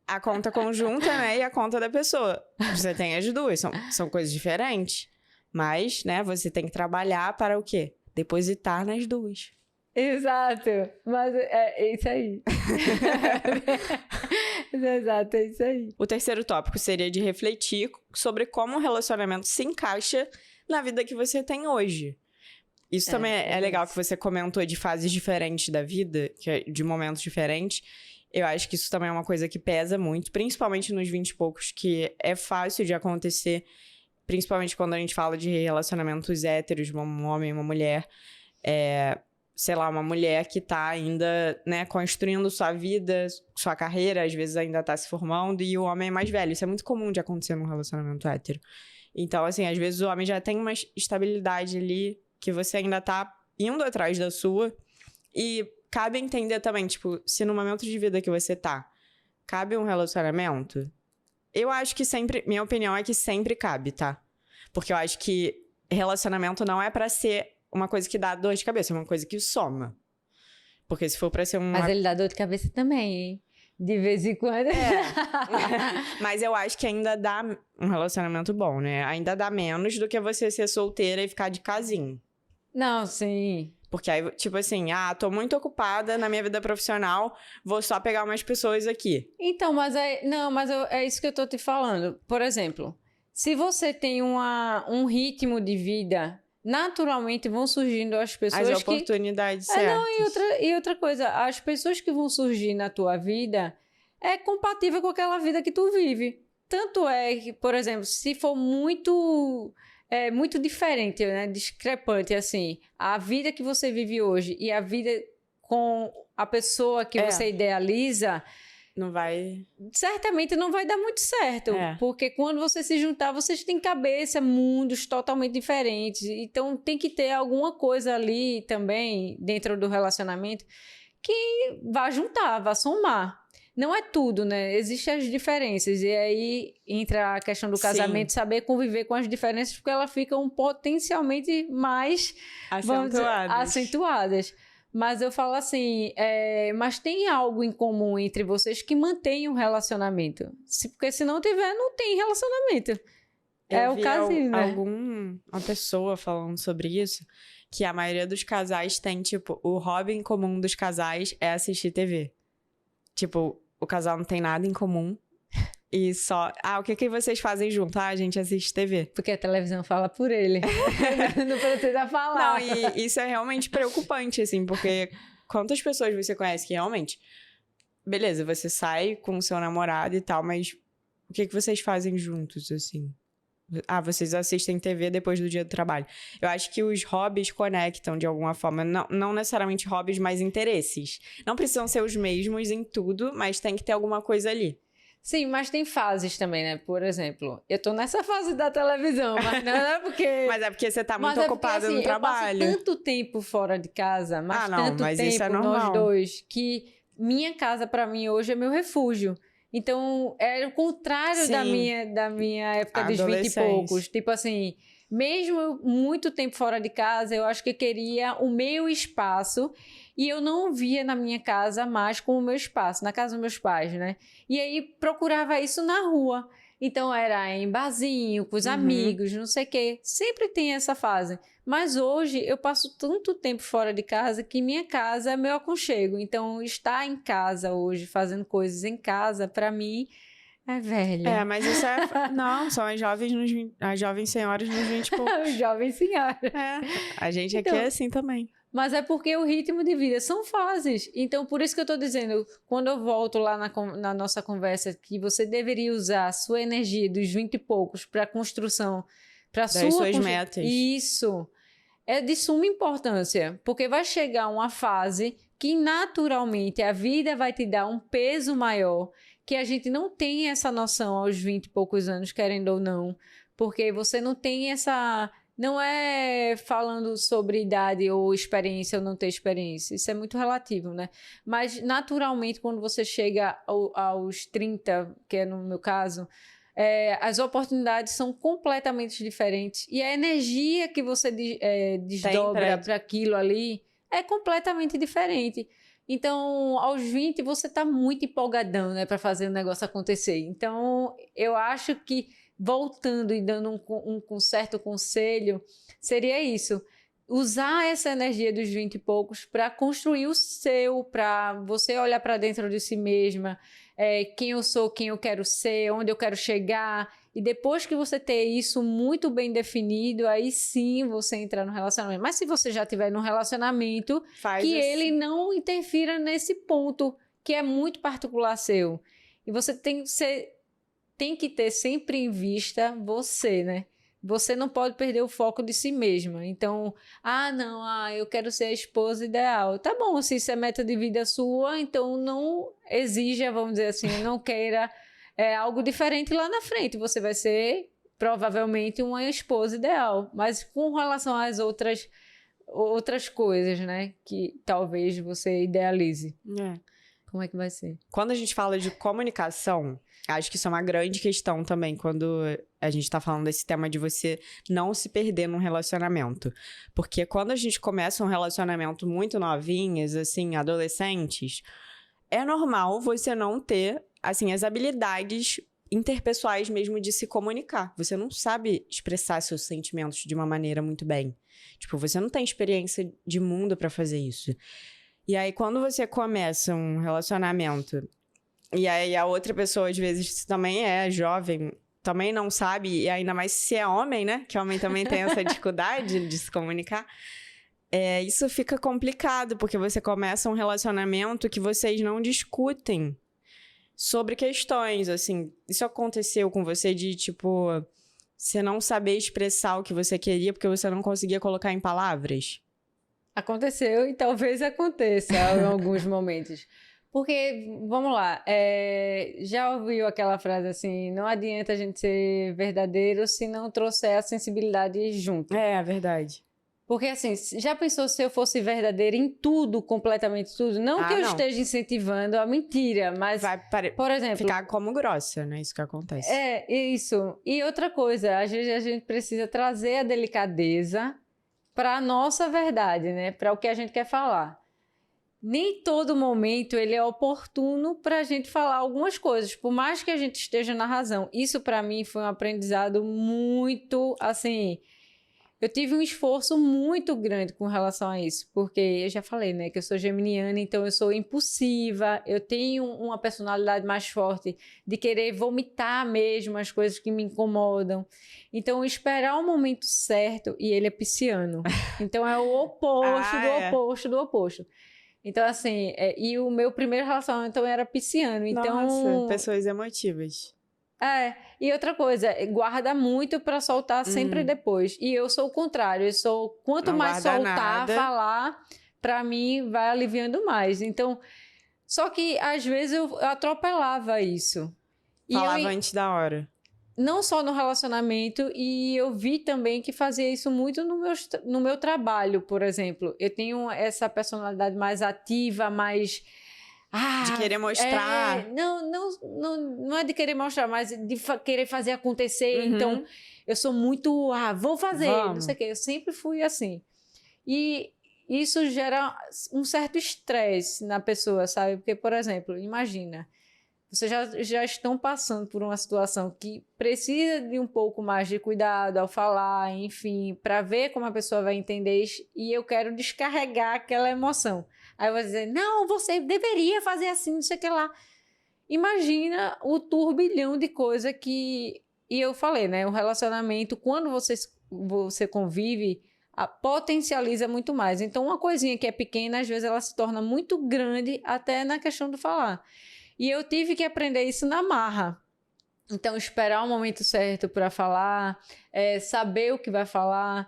A conta conjunta, né? E a conta da pessoa. Você tem as duas, são coisas diferentes. Mas, né, você tem que trabalhar para o quê? Depositar nas duas. Exato, mas é isso aí. Exato, é isso aí. O terceiro tópico seria de refletir sobre como o relacionamento se encaixa na vida que você tem hoje. Isso também é legal que você comentou de fases diferentes da vida, de momentos diferentes. Eu acho que isso também é uma coisa que pesa muito, principalmente nos 20 e poucos, que é fácil de acontecer, principalmente quando a gente fala de relacionamentos héteros, um homem e uma mulher. Sei lá, uma mulher que tá ainda, né, construindo sua vida, sua carreira, às vezes ainda tá se formando, e o homem é mais velho. Isso é muito comum de acontecer num relacionamento hétero. Então, assim, às vezes o homem já tem uma estabilidade ali, que você ainda tá indo atrás da sua, e cabe entender também, tipo, se no momento de vida que você tá, cabe um relacionamento, eu acho que sempre, minha opinião é que sempre cabe, tá? Porque eu acho que relacionamento não é pra ser uma coisa que dá dor de cabeça, é uma coisa que soma. Porque se for pra ser uma... Mas ele dá dor de cabeça também, hein? De vez em quando. Mas eu acho que ainda dá um relacionamento bom, né? Ainda dá menos do que você ser solteira e ficar de casinho. Não, sim. Porque aí, tipo assim, tô muito ocupada na minha vida profissional, vou só pegar umas pessoas aqui. Então, mas é isso que eu tô te falando. Por exemplo, se você tem um ritmo de vida, naturalmente vão surgindo as pessoas as oportunidades certas. E outra coisa, as pessoas que vão surgir na tua vida é compatível com aquela vida que tu vive. Tanto é que, por exemplo, se for muito é muito diferente, né? Discrepante, assim. A vida que você vive hoje e a vida com a pessoa que você idealiza, não vai... certamente não vai dar muito certo. Porque quando você se juntar, vocês têm cabeça, mundos totalmente diferentes. Então, tem que ter alguma coisa ali também, dentro do relacionamento, que vá juntar, vá somar. Não é tudo, né? Existem as diferenças. E aí entra a questão do casamento, saber conviver com as diferenças, porque elas ficam potencialmente mais acentuadas. Mas eu falo assim, mas tem algo em comum entre vocês que mantém um relacionamento. Porque se não tiver, não tem relacionamento. Eu o casinho, né? Uma pessoa falando sobre isso, que a maioria dos casais tem, tipo, o hobby em comum dos casais é assistir TV. Tipo, o casal não tem nada em comum e só... o que vocês fazem junto? A gente assiste TV. Porque a televisão fala por ele. Não precisa falar. Não, e isso é realmente preocupante, assim, porque quantas pessoas você conhece que realmente... Beleza, você sai com o seu namorado e tal, mas o que vocês fazem juntos, assim? Vocês assistem TV depois do dia do trabalho. Eu acho que os hobbies conectam de alguma forma. Não necessariamente hobbies, mas interesses. Não precisam ser os mesmos em tudo, mas tem que ter alguma coisa ali. Sim, mas tem fases também, né? Por exemplo, eu tô nessa fase da televisão, mas não é porque... Mas é porque você tá muito ocupada no trabalho. Eu passo tanto tempo fora de casa, mas tempo isso é normal. Nós dois, que minha casa, pra mim, hoje é meu refúgio. Então, é o contrário da minha época dos 20 e poucos. Tipo assim, mesmo muito tempo fora de casa, eu acho que eu queria o meu espaço e eu não via na minha casa mais como o meu espaço, na casa dos meus pais, né? E aí, procurava isso na rua. Então, era em barzinho, com os amigos, não sei o quê. Sempre tem essa fase. Mas hoje, eu passo tanto tempo fora de casa que minha casa é meu aconchego. Então, estar em casa hoje, fazendo coisas em casa, pra mim, é velha. Mas isso não, são as jovens senhoras nos 20 e poucos. Os jovens senhoras. A gente aqui é assim também. Mas é porque o ritmo de vida são fases. Então, por isso que eu tô dizendo, quando eu volto lá na nossa conversa, que você deveria usar a sua energia dos 20 e poucos para construção, para suas metas. Isso é de suma importância, porque vai chegar uma fase que naturalmente a vida vai te dar um peso maior, que a gente não tem essa noção aos 20 e poucos anos, querendo ou não, porque você não tem essa... Não é falando sobre idade ou experiência ou não ter experiência. Isso é muito relativo, né? Mas, naturalmente, quando você chega aos 30, que é no meu caso, as oportunidades são completamente diferentes. E a energia que você desdobra para aquilo ali é completamente diferente. Então, aos 20, você está muito empolgadão, né? Para fazer o negócio acontecer. Então, eu acho que... voltando e dando um certo conselho, seria isso. Usar essa energia dos 20 e poucos para construir o seu, para você olhar para dentro de si mesma, quem eu sou, quem eu quero ser, onde eu quero chegar. E depois que você ter isso muito bem definido, aí sim você entrar no relacionamento. Mas se você já estiver num relacionamento, ele não interfira nesse ponto, que é muito particular seu. E você tem que ter sempre em vista você, né? Você não pode perder o foco de si mesma. Então, eu quero ser a esposa ideal. Tá bom, se isso é meta de vida sua, então não exija, vamos dizer assim, não queira algo diferente lá na frente. Você vai ser, provavelmente, uma esposa ideal. Mas com relação às outras coisas, né? Que talvez você idealize. Como é que vai ser? Quando a gente fala de comunicação, acho que isso é uma grande questão também, quando a gente tá falando desse tema de você não se perder num relacionamento. Porque quando a gente começa um relacionamento muito novinhas, assim, adolescentes, é normal você não ter, assim, as habilidades interpessoais mesmo de se comunicar. Você não sabe expressar seus sentimentos de uma maneira muito bem. Tipo, você não tem experiência de mundo pra fazer isso. E aí, quando você começa um relacionamento, e aí a outra pessoa, às vezes, também é jovem, também não sabe, e ainda mais se é homem, né? Que homem também tem essa dificuldade de se comunicar. Isso fica complicado, porque você começa um relacionamento que vocês não discutem sobre questões, assim. Isso aconteceu com você de, tipo... você não saber expressar o que você queria porque você não conseguia colocar em palavras? Aconteceu e talvez aconteça em alguns momentos. Porque, vamos lá, já ouviu aquela frase assim, não adianta a gente ser verdadeiro se não trouxer a sensibilidade junto. É verdade. Porque assim, já pensou se eu fosse verdadeira em tudo, completamente tudo? Não que eu esteja incentivando a mentira, mas, por exemplo... ficar como grossa, né? Isso que acontece. É, isso. E outra coisa, às vezes a gente precisa trazer a delicadeza para a nossa verdade, né? Para o que a gente quer falar. Nem todo momento ele é oportuno para a gente falar algumas coisas, por mais que a gente esteja na razão. Isso para mim foi um aprendizado muito, assim... Eu tive um esforço muito grande com relação a isso, porque eu já falei, né, que eu sou geminiana, então eu sou impulsiva, eu tenho uma personalidade mais forte de querer vomitar mesmo as coisas que me incomodam. Então, esperar o momento certo, e ele é pisciano, então é o oposto do oposto do oposto. Então, assim, e o meu primeiro relacionamento então, era pisciano, então... Nossa, pessoas emotivas. E outra coisa, guarda muito para soltar sempre depois. E eu sou o contrário, quanto mais soltar, falar, para mim vai aliviando mais. Então, só que às vezes eu atropelava isso. Falava antes da hora. Não só no relacionamento, e eu vi também que fazia isso muito no meu trabalho, por exemplo. Eu tenho essa personalidade mais ativa, mais... de querer mostrar. Não é de querer mostrar, mas de querer fazer acontecer. Então, eu sou muito, vou fazer, não sei o quê. Eu sempre fui assim. E isso gera um certo estresse na pessoa, sabe? Porque, por exemplo, imagina, vocês já estão passando por uma situação que precisa de um pouco mais de cuidado ao falar, enfim, para ver como a pessoa vai entender isso, e eu quero descarregar aquela emoção. Aí eu vou dizer, não, você deveria fazer assim, não sei o que lá. Imagina o turbilhão de coisa que... E eu falei, né? O relacionamento, quando você convive, potencializa muito mais. Então, uma coisinha que é pequena, às vezes ela se torna muito grande, até na questão do falar. E eu tive que aprender isso na marra. Então, esperar o momento certo para falar, saber o que vai falar...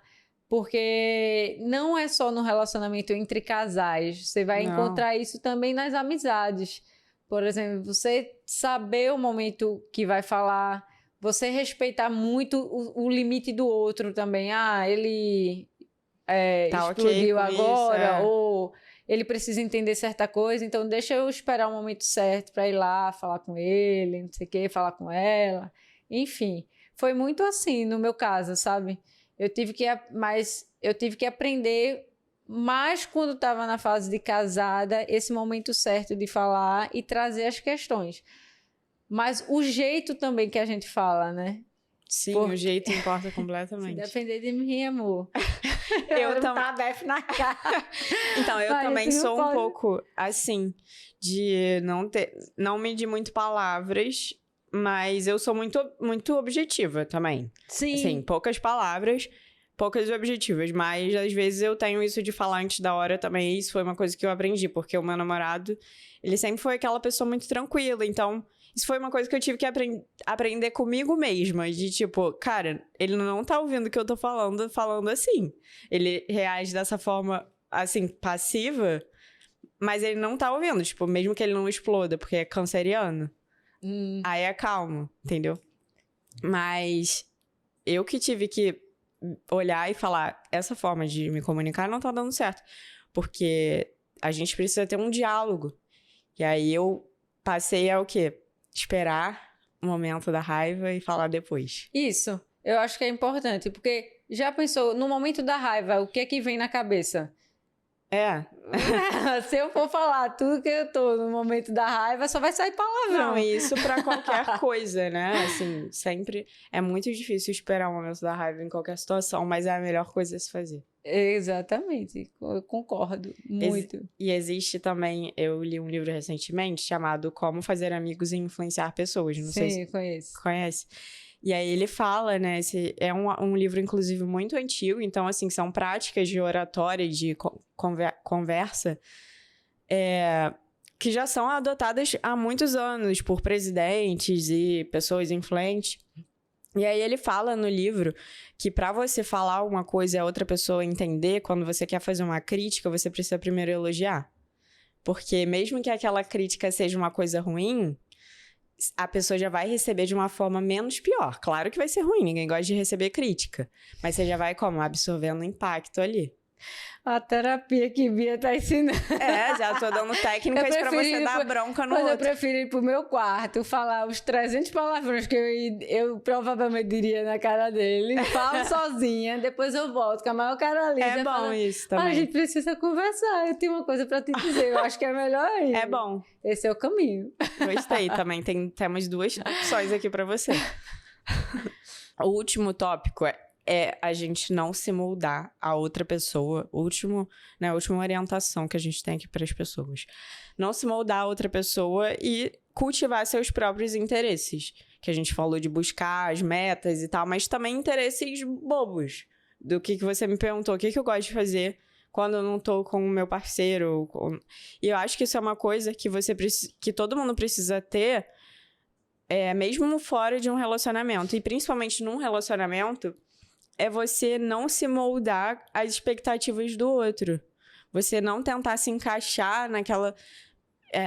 Porque não é só no relacionamento entre casais, você vai encontrar isso também nas amizades. Por exemplo, você saber o momento que vai falar, você respeitar muito o limite do outro também. Ele explodiu agora, ou ele precisa entender certa coisa, então deixa eu esperar o momento certo para ir lá falar com ele, não sei o quê, falar com ela. Enfim, foi muito assim no meu caso, sabe? Eu tive que aprender mais quando estava na fase de casada, esse momento certo de falar e trazer as questões. Mas o jeito também que a gente fala, né? Sim, o jeito importa completamente. Se depender de mim, amor. Eu tá bef na cara. Então, eu também sou um pouco assim, de não medir muito palavras, mas eu sou muito, muito objetiva também. Sim. Assim, poucas palavras, poucas objetivas. Mas, às vezes, eu tenho isso de falar antes da hora também. E isso foi uma coisa que eu aprendi. Porque o meu namorado, ele sempre foi aquela pessoa muito tranquila. Então, isso foi uma coisa que eu tive que aprender comigo mesma. De, tipo, cara, ele não tá ouvindo o que eu tô falando assim. Ele reage dessa forma, assim, passiva. Mas ele não tá ouvindo. Tipo, mesmo que ele não exploda, porque é canceriano. Aí é calmo, entendeu? Mas eu que tive que olhar e falar, essa forma de me comunicar não tá dando certo. Porque a gente precisa ter um diálogo. E aí eu passei a o quê? Esperar o momento da raiva e falar depois. Isso, eu acho que é importante. Porque já pensou, no momento da raiva, o que é que vem na cabeça? Se eu for falar tudo que eu tô no momento da raiva, só vai sair palavrão. Não, isso pra qualquer coisa, né? Assim, sempre é muito difícil esperar o momento da raiva em qualquer situação, mas é a melhor coisa a se fazer. Exatamente, eu concordo muito. E existe também, eu li um livro recentemente chamado Como Fazer Amigos e Influenciar Pessoas. Não sei se conheço. Conhece? E aí ele fala, né, é um livro, inclusive, muito antigo, então, assim, são práticas de oratória, de conversa, que já são adotadas há muitos anos por presidentes e pessoas influentes. E aí ele fala no livro que para você falar uma coisa e a outra pessoa entender, quando você quer fazer uma crítica, você precisa primeiro elogiar. Porque mesmo que aquela crítica seja uma coisa ruim, a pessoa já vai receber de uma forma menos pior. Claro que vai ser ruim, ninguém gosta de receber crítica. Mas você já vai como? Absorvendo o impacto ali. A terapia que Bia tá ensinando. Já tô dando técnicas pra você dar bronca no outro. Eu prefiro ir pro meu quarto, falar os 300 palavrões que eu provavelmente diria na cara dele, falo sozinha, depois eu volto com a maior cara linda. É bom isso também. A gente precisa conversar, eu tenho uma coisa pra te dizer, eu acho que é melhor ir. É bom. Esse é o caminho. Gostei também, temos 2 opções aqui pra você. O último tópico é a gente não se moldar a outra pessoa. A última orientação que a gente tem aqui para as pessoas. Não se moldar a outra pessoa e cultivar seus próprios interesses. Que a gente falou de buscar as metas e tal, mas também interesses bobos. Do que você me perguntou, o que eu gosto de fazer quando eu não tô com o meu parceiro. E eu acho que isso é uma coisa que todo mundo precisa ter, mesmo fora de um relacionamento. E principalmente num relacionamento, é você não se moldar às expectativas do outro. Você não tentar se encaixar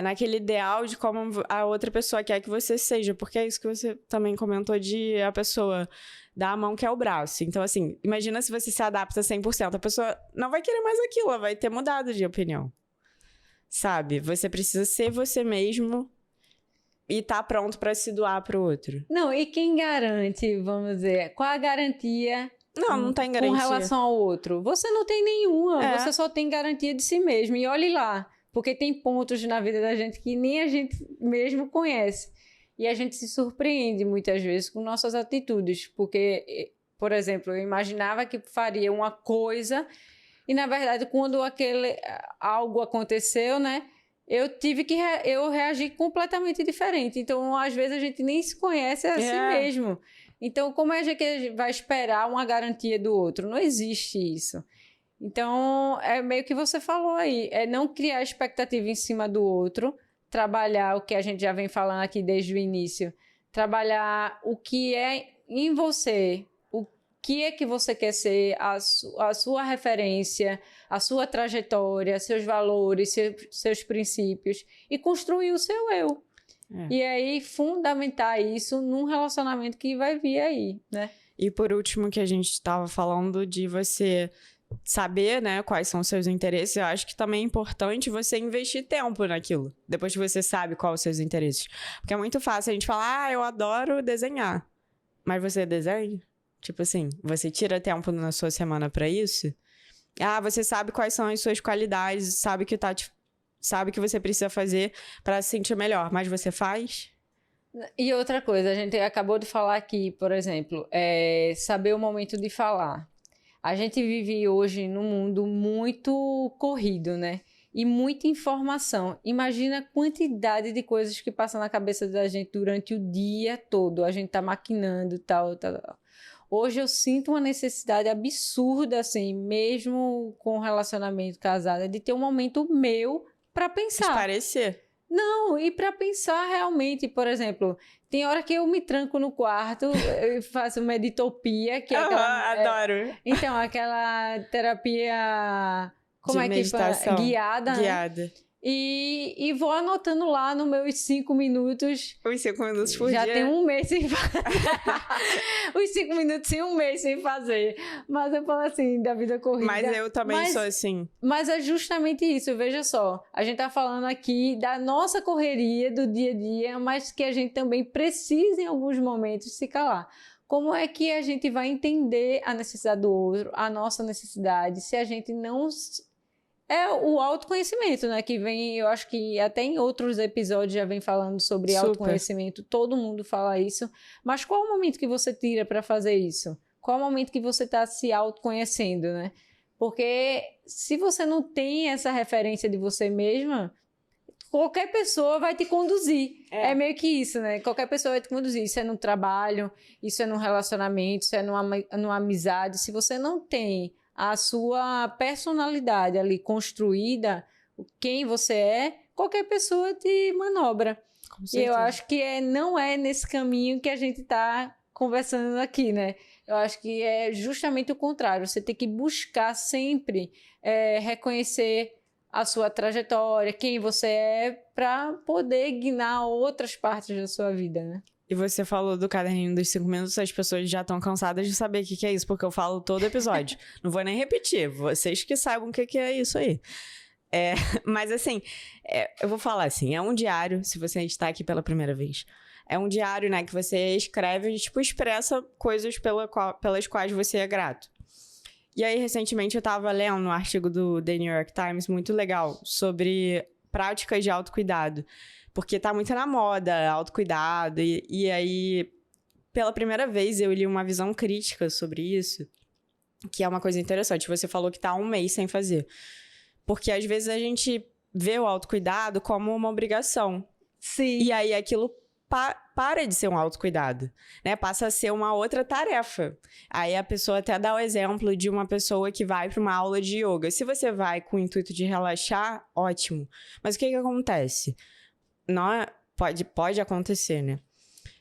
naquele ideal de como a outra pessoa quer que você seja. Porque é isso que você também comentou de a pessoa dar a mão que é o braço. Então, assim, imagina se você se adapta 100%. A pessoa não vai querer mais aquilo, ela vai ter mudado de opinião. Sabe? Você precisa ser você mesmo e tá pronto pra se doar pro outro. Não, e quem garante, vamos dizer, qual a garantia... Não tem garantia. Com relação ao outro. Você não tem nenhuma, você só tem garantia de si mesmo. E olhe lá, porque tem pontos na vida da gente que nem a gente mesmo conhece. E a gente se surpreende muitas vezes com nossas atitudes. Porque, por exemplo, eu imaginava que faria uma coisa e, na verdade, quando algo aconteceu, né? Eu reagi completamente diferente. Então, às vezes, a gente nem se conhece a si mesmo. Então, como é que a gente vai esperar uma garantia do outro? Não existe isso. Então, é meio que você falou aí. É não criar expectativa em cima do outro, trabalhar o que a gente já vem falando aqui desde o início. Trabalhar o que é em você, o que é que você quer ser, a sua referência, a sua trajetória, seus valores, seus princípios e construir o seu eu. E aí, fundamentar isso num relacionamento que vai vir aí, né? E por último, que a gente estava falando de você saber, né, quais são os seus interesses, eu acho que também é importante você investir tempo naquilo, depois que você sabe quais são os seus interesses. Porque é muito fácil a gente falar, eu adoro desenhar. Mas você desenha? Tipo assim, você tira tempo na sua semana pra isso? Você sabe quais são as suas qualidades, sabe que você precisa fazer para se sentir melhor, mas você faz? E outra coisa, a gente acabou de falar aqui, por exemplo, saber o momento de falar. A gente vive hoje num mundo muito corrido, né? E muita informação. Imagina a quantidade de coisas que passam na cabeça da gente durante o dia todo. A gente tá maquinando, tal. Hoje eu sinto uma necessidade absurda, assim, mesmo com relacionamento casado, de ter um momento meu para pensar. Parecer. Não, e para pensar realmente, por exemplo, tem hora que eu me tranco no quarto, eu faço meditopia, que é aquela... adoro. Então, aquela terapia... Como de meditação. Guiada. Guiada. E vou anotando lá nos meus 5 minutos. Os 5 minutos por dia. Já tem um mês sem fazer. Os 5 minutos em um mês sem fazer. Mas eu falo assim, da vida corrida. Mas eu também sou assim. Mas é justamente isso, veja só. A gente tá falando aqui da nossa correria do dia a dia, mas que a gente também precisa em alguns momentos se calar. Como é que a gente vai entender a necessidade do outro, a nossa necessidade, se a gente não... É o autoconhecimento, né? Que vem, eu acho que até em outros episódios já vem falando sobre autoconhecimento. Todo mundo fala isso. Mas qual o momento que você tira para fazer isso? Qual o momento que você está se autoconhecendo, né? Porque se você não tem essa referência de você mesma, qualquer pessoa vai te conduzir. É meio que isso, né? Qualquer pessoa vai te conduzir. Isso é no trabalho, isso é no relacionamento, isso é numa amizade. Se você não tem a sua personalidade ali construída, quem você é, qualquer pessoa te manobra. E eu acho que não é nesse caminho que a gente está conversando aqui, né? Eu acho que é justamente o contrário. Você tem que buscar sempre reconhecer a sua trajetória, quem você é, para poder guiar outras partes da sua vida, né? E você falou do caderninho dos 5 minutos, as pessoas já estão cansadas de saber o que é isso, porque eu falo todo episódio. Não vou nem repetir, vocês que saibam o que é isso aí. Mas assim, eu vou falar assim, é um diário, se você está aqui pela primeira vez. É um diário, né, que você escreve e, tipo, expressa coisas pelas quais você é grato. E aí, recentemente, eu tava lendo um artigo do The New York Times muito legal sobre práticas de autocuidado. Porque tá muito na moda, autocuidado. E aí, pela primeira vez, eu li uma visão crítica sobre isso, que é uma coisa interessante. Você falou que tá 1 mês sem fazer. Porque, às vezes, a gente vê o autocuidado como uma obrigação. Sim. E aí, aquilo para de ser um autocuidado, né? Passa a ser uma outra tarefa. Aí a pessoa até dá o exemplo de uma pessoa que vai para uma aula de yoga. Se você vai com o intuito de relaxar, ótimo. Mas o que acontece? Não pode acontecer, né?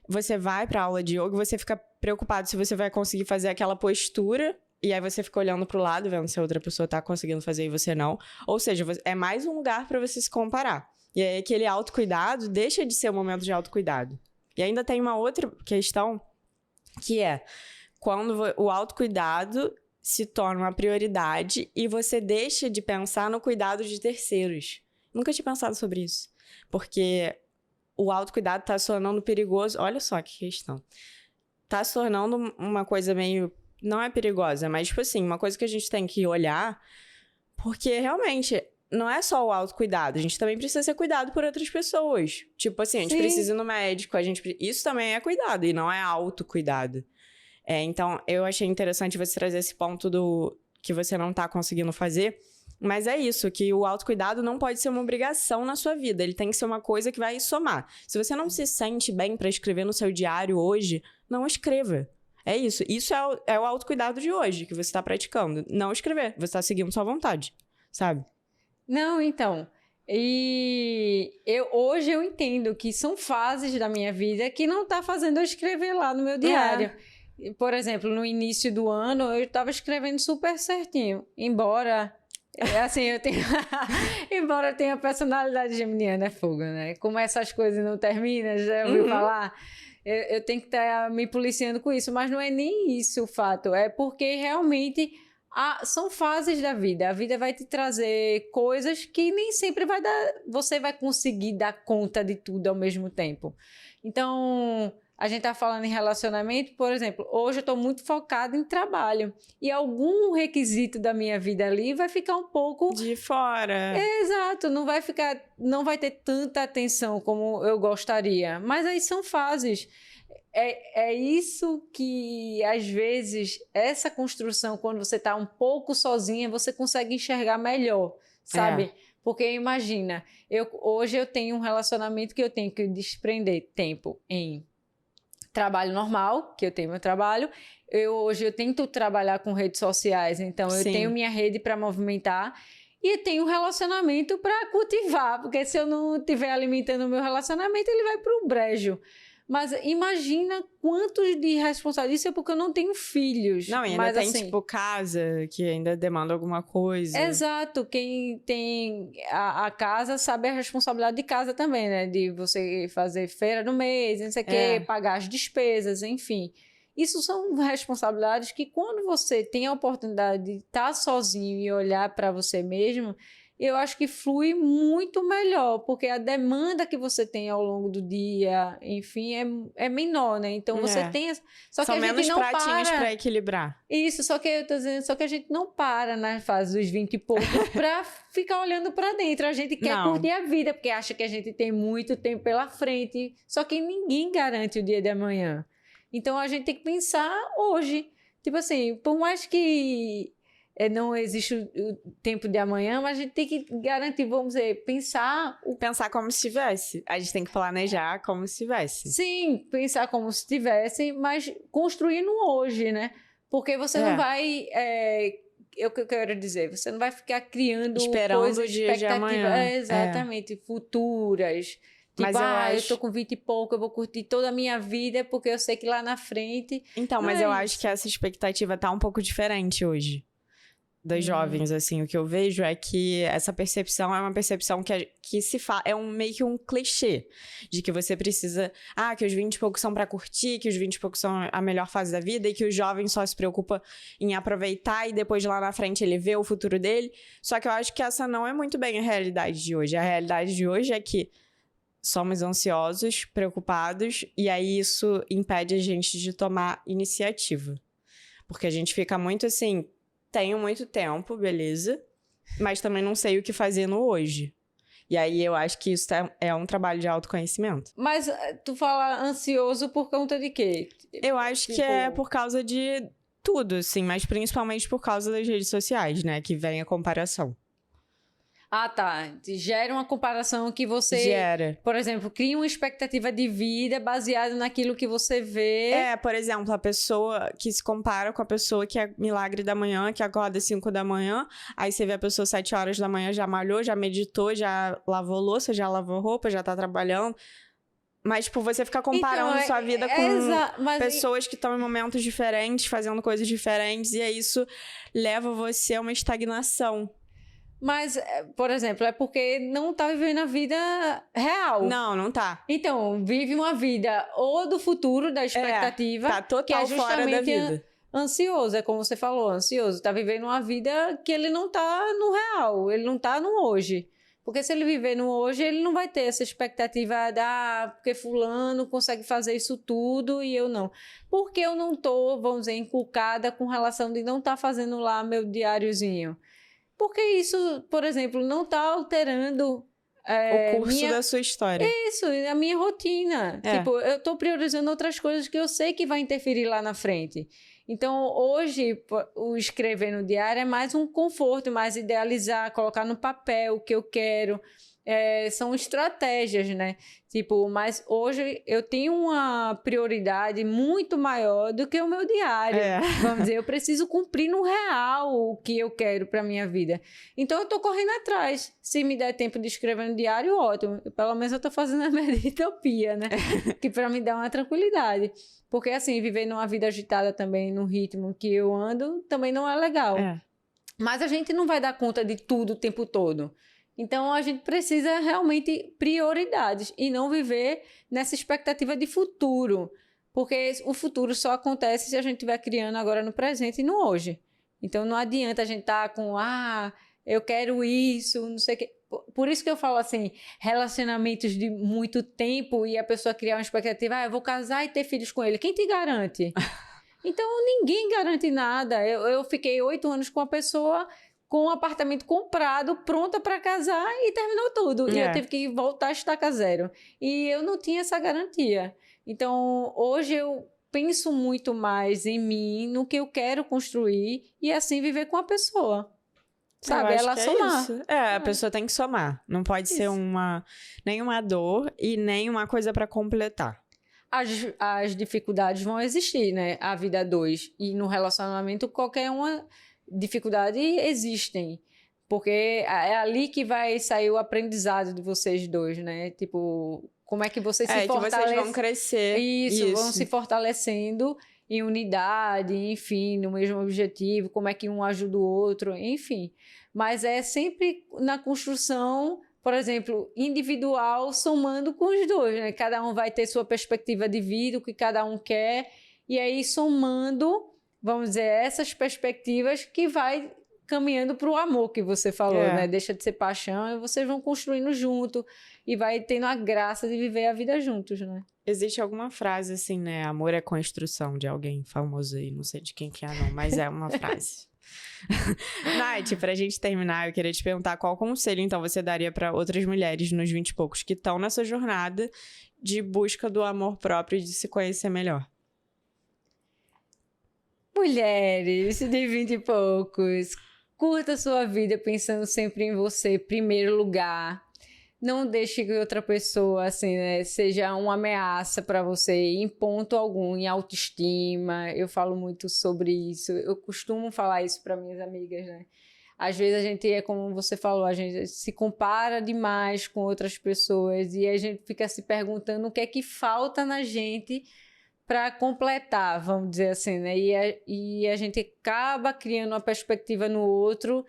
Você vai para a aula de yoga e você fica preocupado se você vai conseguir fazer aquela postura. E aí você fica olhando pro lado, vendo se a outra pessoa tá conseguindo fazer e você não. Ou seja, é mais um lugar para você se comparar. E aí aquele autocuidado deixa de ser um momento de autocuidado. E ainda tem uma outra questão, que é quando o autocuidado se torna uma prioridade e você deixa de pensar no cuidado de terceiros. Nunca tinha pensado sobre isso. Porque o autocuidado tá se tornando perigoso. Olha só que questão. Tá se tornando uma coisa meio... Não é perigosa, mas, tipo assim, uma coisa que a gente tem que olhar, porque realmente... Não é só o autocuidado, a gente também precisa ser cuidado por outras pessoas. Tipo assim, a gente precisa ir no médico, isso também é cuidado e não é autocuidado. Então, eu achei interessante você trazer esse ponto do que você não tá conseguindo fazer. Mas é isso, que o autocuidado não pode ser uma obrigação na sua vida. Ele tem que ser uma coisa que vai somar. Se você não se sente bem pra escrever no seu diário hoje, não escreva. É isso. Isso é o autocuidado de hoje que você tá praticando. Não escrever. Você tá seguindo sua vontade, sabe? Não, então, hoje eu entendo que são fases da minha vida que não tá fazendo eu escrever lá no meu diário. Por exemplo, no início do ano, eu estava escrevendo super certinho, embora, assim, embora eu tenha a personalidade geminiana, é fogo, né? Como essas coisas não terminam, já ouviu falar? Eu tenho que estar me policiando com isso, mas não é nem isso o fato, é porque realmente... são fases da vida. A vida vai te trazer coisas que nem sempre você vai conseguir dar conta de tudo ao mesmo tempo. Então, a gente tá falando em relacionamento, por exemplo, hoje eu estou muito focada em trabalho. E algum requisito da minha vida ali vai ficar um pouco... de fora. Exato, não vai ter tanta atenção como eu gostaria. Mas aí são fases. É isso que, às vezes, essa construção, quando você está um pouco sozinha, você consegue enxergar melhor, sabe? Porque imagina, hoje eu tenho um relacionamento que eu tenho que desprender tempo em trabalho normal, que eu tenho meu trabalho. Hoje eu tento trabalhar com redes sociais, então eu tenho minha rede para movimentar. E tenho um relacionamento para cultivar, porque se eu não estiver alimentando o meu relacionamento, ele vai para o brejo. Mas imagina quantos de responsabilidade. Isso é porque eu não tenho filhos. Não, e ainda tem, assim, tipo, casa, que ainda demanda alguma coisa. Exato. Quem tem a casa sabe a responsabilidade de casa também, né? De você fazer feira no mês, não sei o quê, pagar as despesas, enfim. Isso são responsabilidades que quando você tem a oportunidade de estar sozinho e olhar para você mesmo... eu acho que flui muito melhor, porque a demanda que você tem ao longo do dia, enfim, é menor, né? Então você tem... Só que a gente não para... São menos pratinhos para equilibrar. Isso, só que eu tô dizendo, só que a gente não para na fase dos 20 e poucos para ficar olhando para dentro. A gente quer curtir a vida, porque acha que a gente tem muito tempo pela frente, só que ninguém garante o dia de amanhã. Então a gente tem que pensar hoje. Tipo assim, por mais que... não existe o tempo de amanhã, mas a gente tem que garantir, vamos dizer, pensar como se tivesse. A gente tem que planejar como se tivesse. Sim, pensar como se tivesse, mas construindo hoje, né? Porque você não vai... o que eu quero dizer, você não vai ficar criando esperando coisas, o dia de amanhã. Exatamente, futuras. Tipo, Mas eu tô com 20 e pouco, eu vou curtir toda a minha vida, porque eu sei que lá na frente... Então, mas Não eu é acho que essa expectativa tá um pouco diferente hoje. Das jovens, assim, o que eu vejo é que essa percepção é uma percepção que se fala, é meio que um clichê, de que você precisa, que os 20 e poucos são pra curtir, que os 20 e poucos são a melhor fase da vida, e que o jovem só se preocupa em aproveitar e depois lá na frente ele vê o futuro dele. Só que eu acho que essa não é muito bem a realidade de hoje. A realidade de hoje é que somos ansiosos, preocupados, e aí isso impede a gente de tomar iniciativa. Porque a gente fica muito assim... Tenho muito tempo, beleza, mas também não sei o que fazer no hoje. E aí eu acho que isso é um trabalho de autoconhecimento. Mas tu fala ansioso por conta de quê? Eu acho que é por causa de tudo, assim, mas principalmente por causa das redes sociais, né, que vem a comparação. Ah, tá. Gera uma comparação que você... Gera. Por exemplo, cria uma expectativa de vida baseada naquilo que você vê. Por exemplo, a pessoa que se compara com a pessoa que é milagre da manhã, que acorda às 5 da manhã, aí você vê a pessoa às 7 horas da manhã, já malhou, já meditou, já lavou louça, já lavou roupa, já tá trabalhando. Mas, tipo, você fica comparando sua vida com pessoas que estão em momentos diferentes, fazendo coisas diferentes, e aí isso leva você a uma estagnação. Mas, por exemplo, é porque não tá vivendo a vida real. Não tá. Então, vive uma vida ou do futuro, da expectativa, tá total que é fora da justamente vida. Ansioso, é como você falou, ansioso. Tá vivendo uma vida que ele não tá no real, ele não tá no hoje. Porque se ele viver no hoje, ele não vai ter essa expectativa porque fulano consegue fazer isso tudo e eu não. Porque eu não tô, vamos dizer, inculcada com relação de não estar fazendo lá meu diáriozinho. Porque isso, por exemplo, não está alterando o curso da sua história. Isso, a minha rotina. Tipo, eu estou priorizando outras coisas que eu sei que vai interferir lá na frente. Então, hoje, o escrever no diário é mais um conforto, mais idealizar, colocar no papel o que eu quero. São estratégias, né? Tipo, mas hoje eu tenho uma prioridade muito maior do que o meu diário. Vamos dizer, eu preciso cumprir no real o que eu quero para minha vida. Então, eu tô correndo atrás. Se me der tempo de escrever no diário, ótimo. Pelo menos eu tô fazendo a minha utopia, né? Que para me dar uma tranquilidade. Porque, assim, viver numa vida agitada também, no ritmo que eu ando, também não é legal. Mas a gente não vai dar conta de tudo o tempo todo. Então, a gente precisa realmente prioridades e não viver nessa expectativa de futuro. Porque o futuro só acontece se a gente estiver criando agora no presente e no hoje. Então, não adianta a gente estar com, eu quero isso, não sei o quê. Por isso que eu falo assim, relacionamentos de muito tempo e a pessoa criar uma expectativa, eu vou casar e ter filhos com ele. Quem te garante? Então, ninguém garante nada. Eu fiquei 8 anos com a pessoa... com um apartamento comprado, pronta para casar e terminou tudo. E eu tive que voltar a estaca zero. E eu não tinha essa garantia. Então, hoje eu penso muito mais em mim, no que eu quero construir e assim viver com a pessoa. Sabe? Ela somar. A pessoa tem que somar. Não pode ser nenhuma dor e nem uma coisa para completar. As dificuldades vão existir, né? A vida 2. E no relacionamento, qualquer uma... dificuldade existem, porque é ali que vai sair o aprendizado de vocês dois, né? Tipo, como é que vocês se fortalecem. Que vocês vão crescer. Isso, vão se fortalecendo em unidade, enfim, no mesmo objetivo, como é que um ajuda o outro, enfim. Mas é sempre na construção, por exemplo, individual, somando com os dois, né? Cada um vai ter sua perspectiva de vida, o que cada um quer, e aí somando... vamos dizer, essas perspectivas que vai caminhando para o amor que você falou, né? Deixa de ser paixão e vocês vão construindo junto e vai tendo a graça de viver a vida juntos, né? Existe alguma frase assim, né? Amor é construção, de alguém famoso aí, não sei de quem que é não, mas é uma frase. Nath, pra gente terminar, eu queria te perguntar qual conselho, então, você daria para outras mulheres nos 20 e poucos que estão nessa jornada de busca do amor próprio e de se conhecer melhor? Mulheres de 20 e poucos, curta a sua vida pensando sempre em você, primeiro lugar. Não deixe que outra pessoa, assim, né, seja uma ameaça para você em ponto algum, em autoestima. Eu falo muito sobre isso. Eu costumo falar isso para minhas amigas, né? Às vezes a gente é como você falou, a gente se compara demais com outras pessoas e a gente fica se perguntando o que é que falta na gente para completar, vamos dizer assim, né? E a gente acaba criando uma perspectiva no outro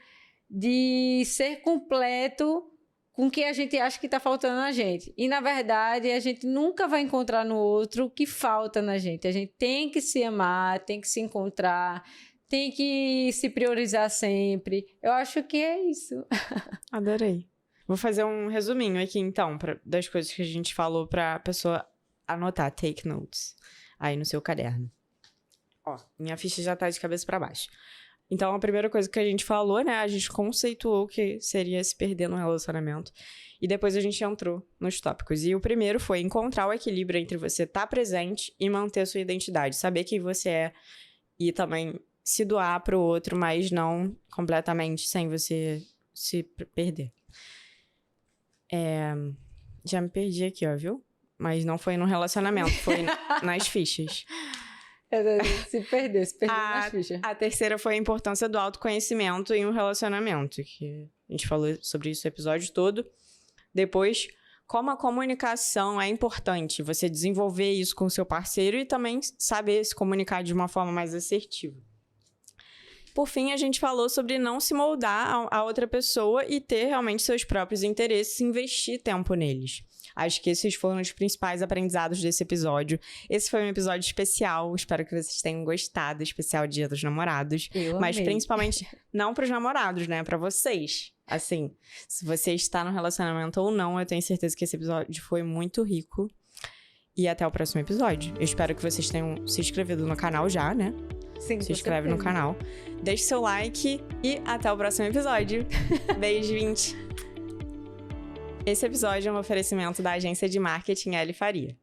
de ser completo com o que a gente acha que está faltando na gente. E, na verdade, a gente nunca vai encontrar no outro o que falta na gente. A gente tem que se amar, tem que se encontrar, tem que se priorizar sempre. Eu acho que é isso. Adorei. Vou fazer um resuminho aqui, então, das coisas que a gente falou para a pessoa anotar, take notes, aí no seu caderno. Ó, minha ficha já tá de cabeça para baixo. Então, a primeira coisa que a gente falou, né? A gente conceituou que seria se perder no relacionamento. E depois a gente entrou nos tópicos. E o primeiro foi encontrar o equilíbrio entre você estar presente e manter a sua identidade. Saber quem você é e também se doar pro outro, mas não completamente sem você se perder. Já me perdi aqui, ó, viu? Mas não foi no relacionamento, foi nas fichas. Se perder nas fichas. A terceira foi a importância do autoconhecimento em um relacionamento, que a gente falou sobre isso o episódio todo. Depois, como a comunicação é importante, você desenvolver isso com o seu parceiro e também saber se comunicar de uma forma mais assertiva. Por fim, a gente falou sobre não se moldar a outra pessoa e ter realmente seus próprios interesses e investir tempo neles. Acho que esses foram os principais aprendizados desse episódio. Esse foi um episódio especial, espero que vocês tenham gostado, especial Dia dos Namorados. Mas principalmente não para os namorados, né? Para vocês. Assim, se você está no relacionamento ou não, eu tenho certeza que esse episódio foi muito rico. E até o próximo episódio. Eu espero que vocês tenham se inscrevido no canal já, né? Sim, se inscreve no canal. Deixe seu like e até o próximo episódio. Beijo, 20! Esse episódio é um oferecimento da agência de marketing L Faria.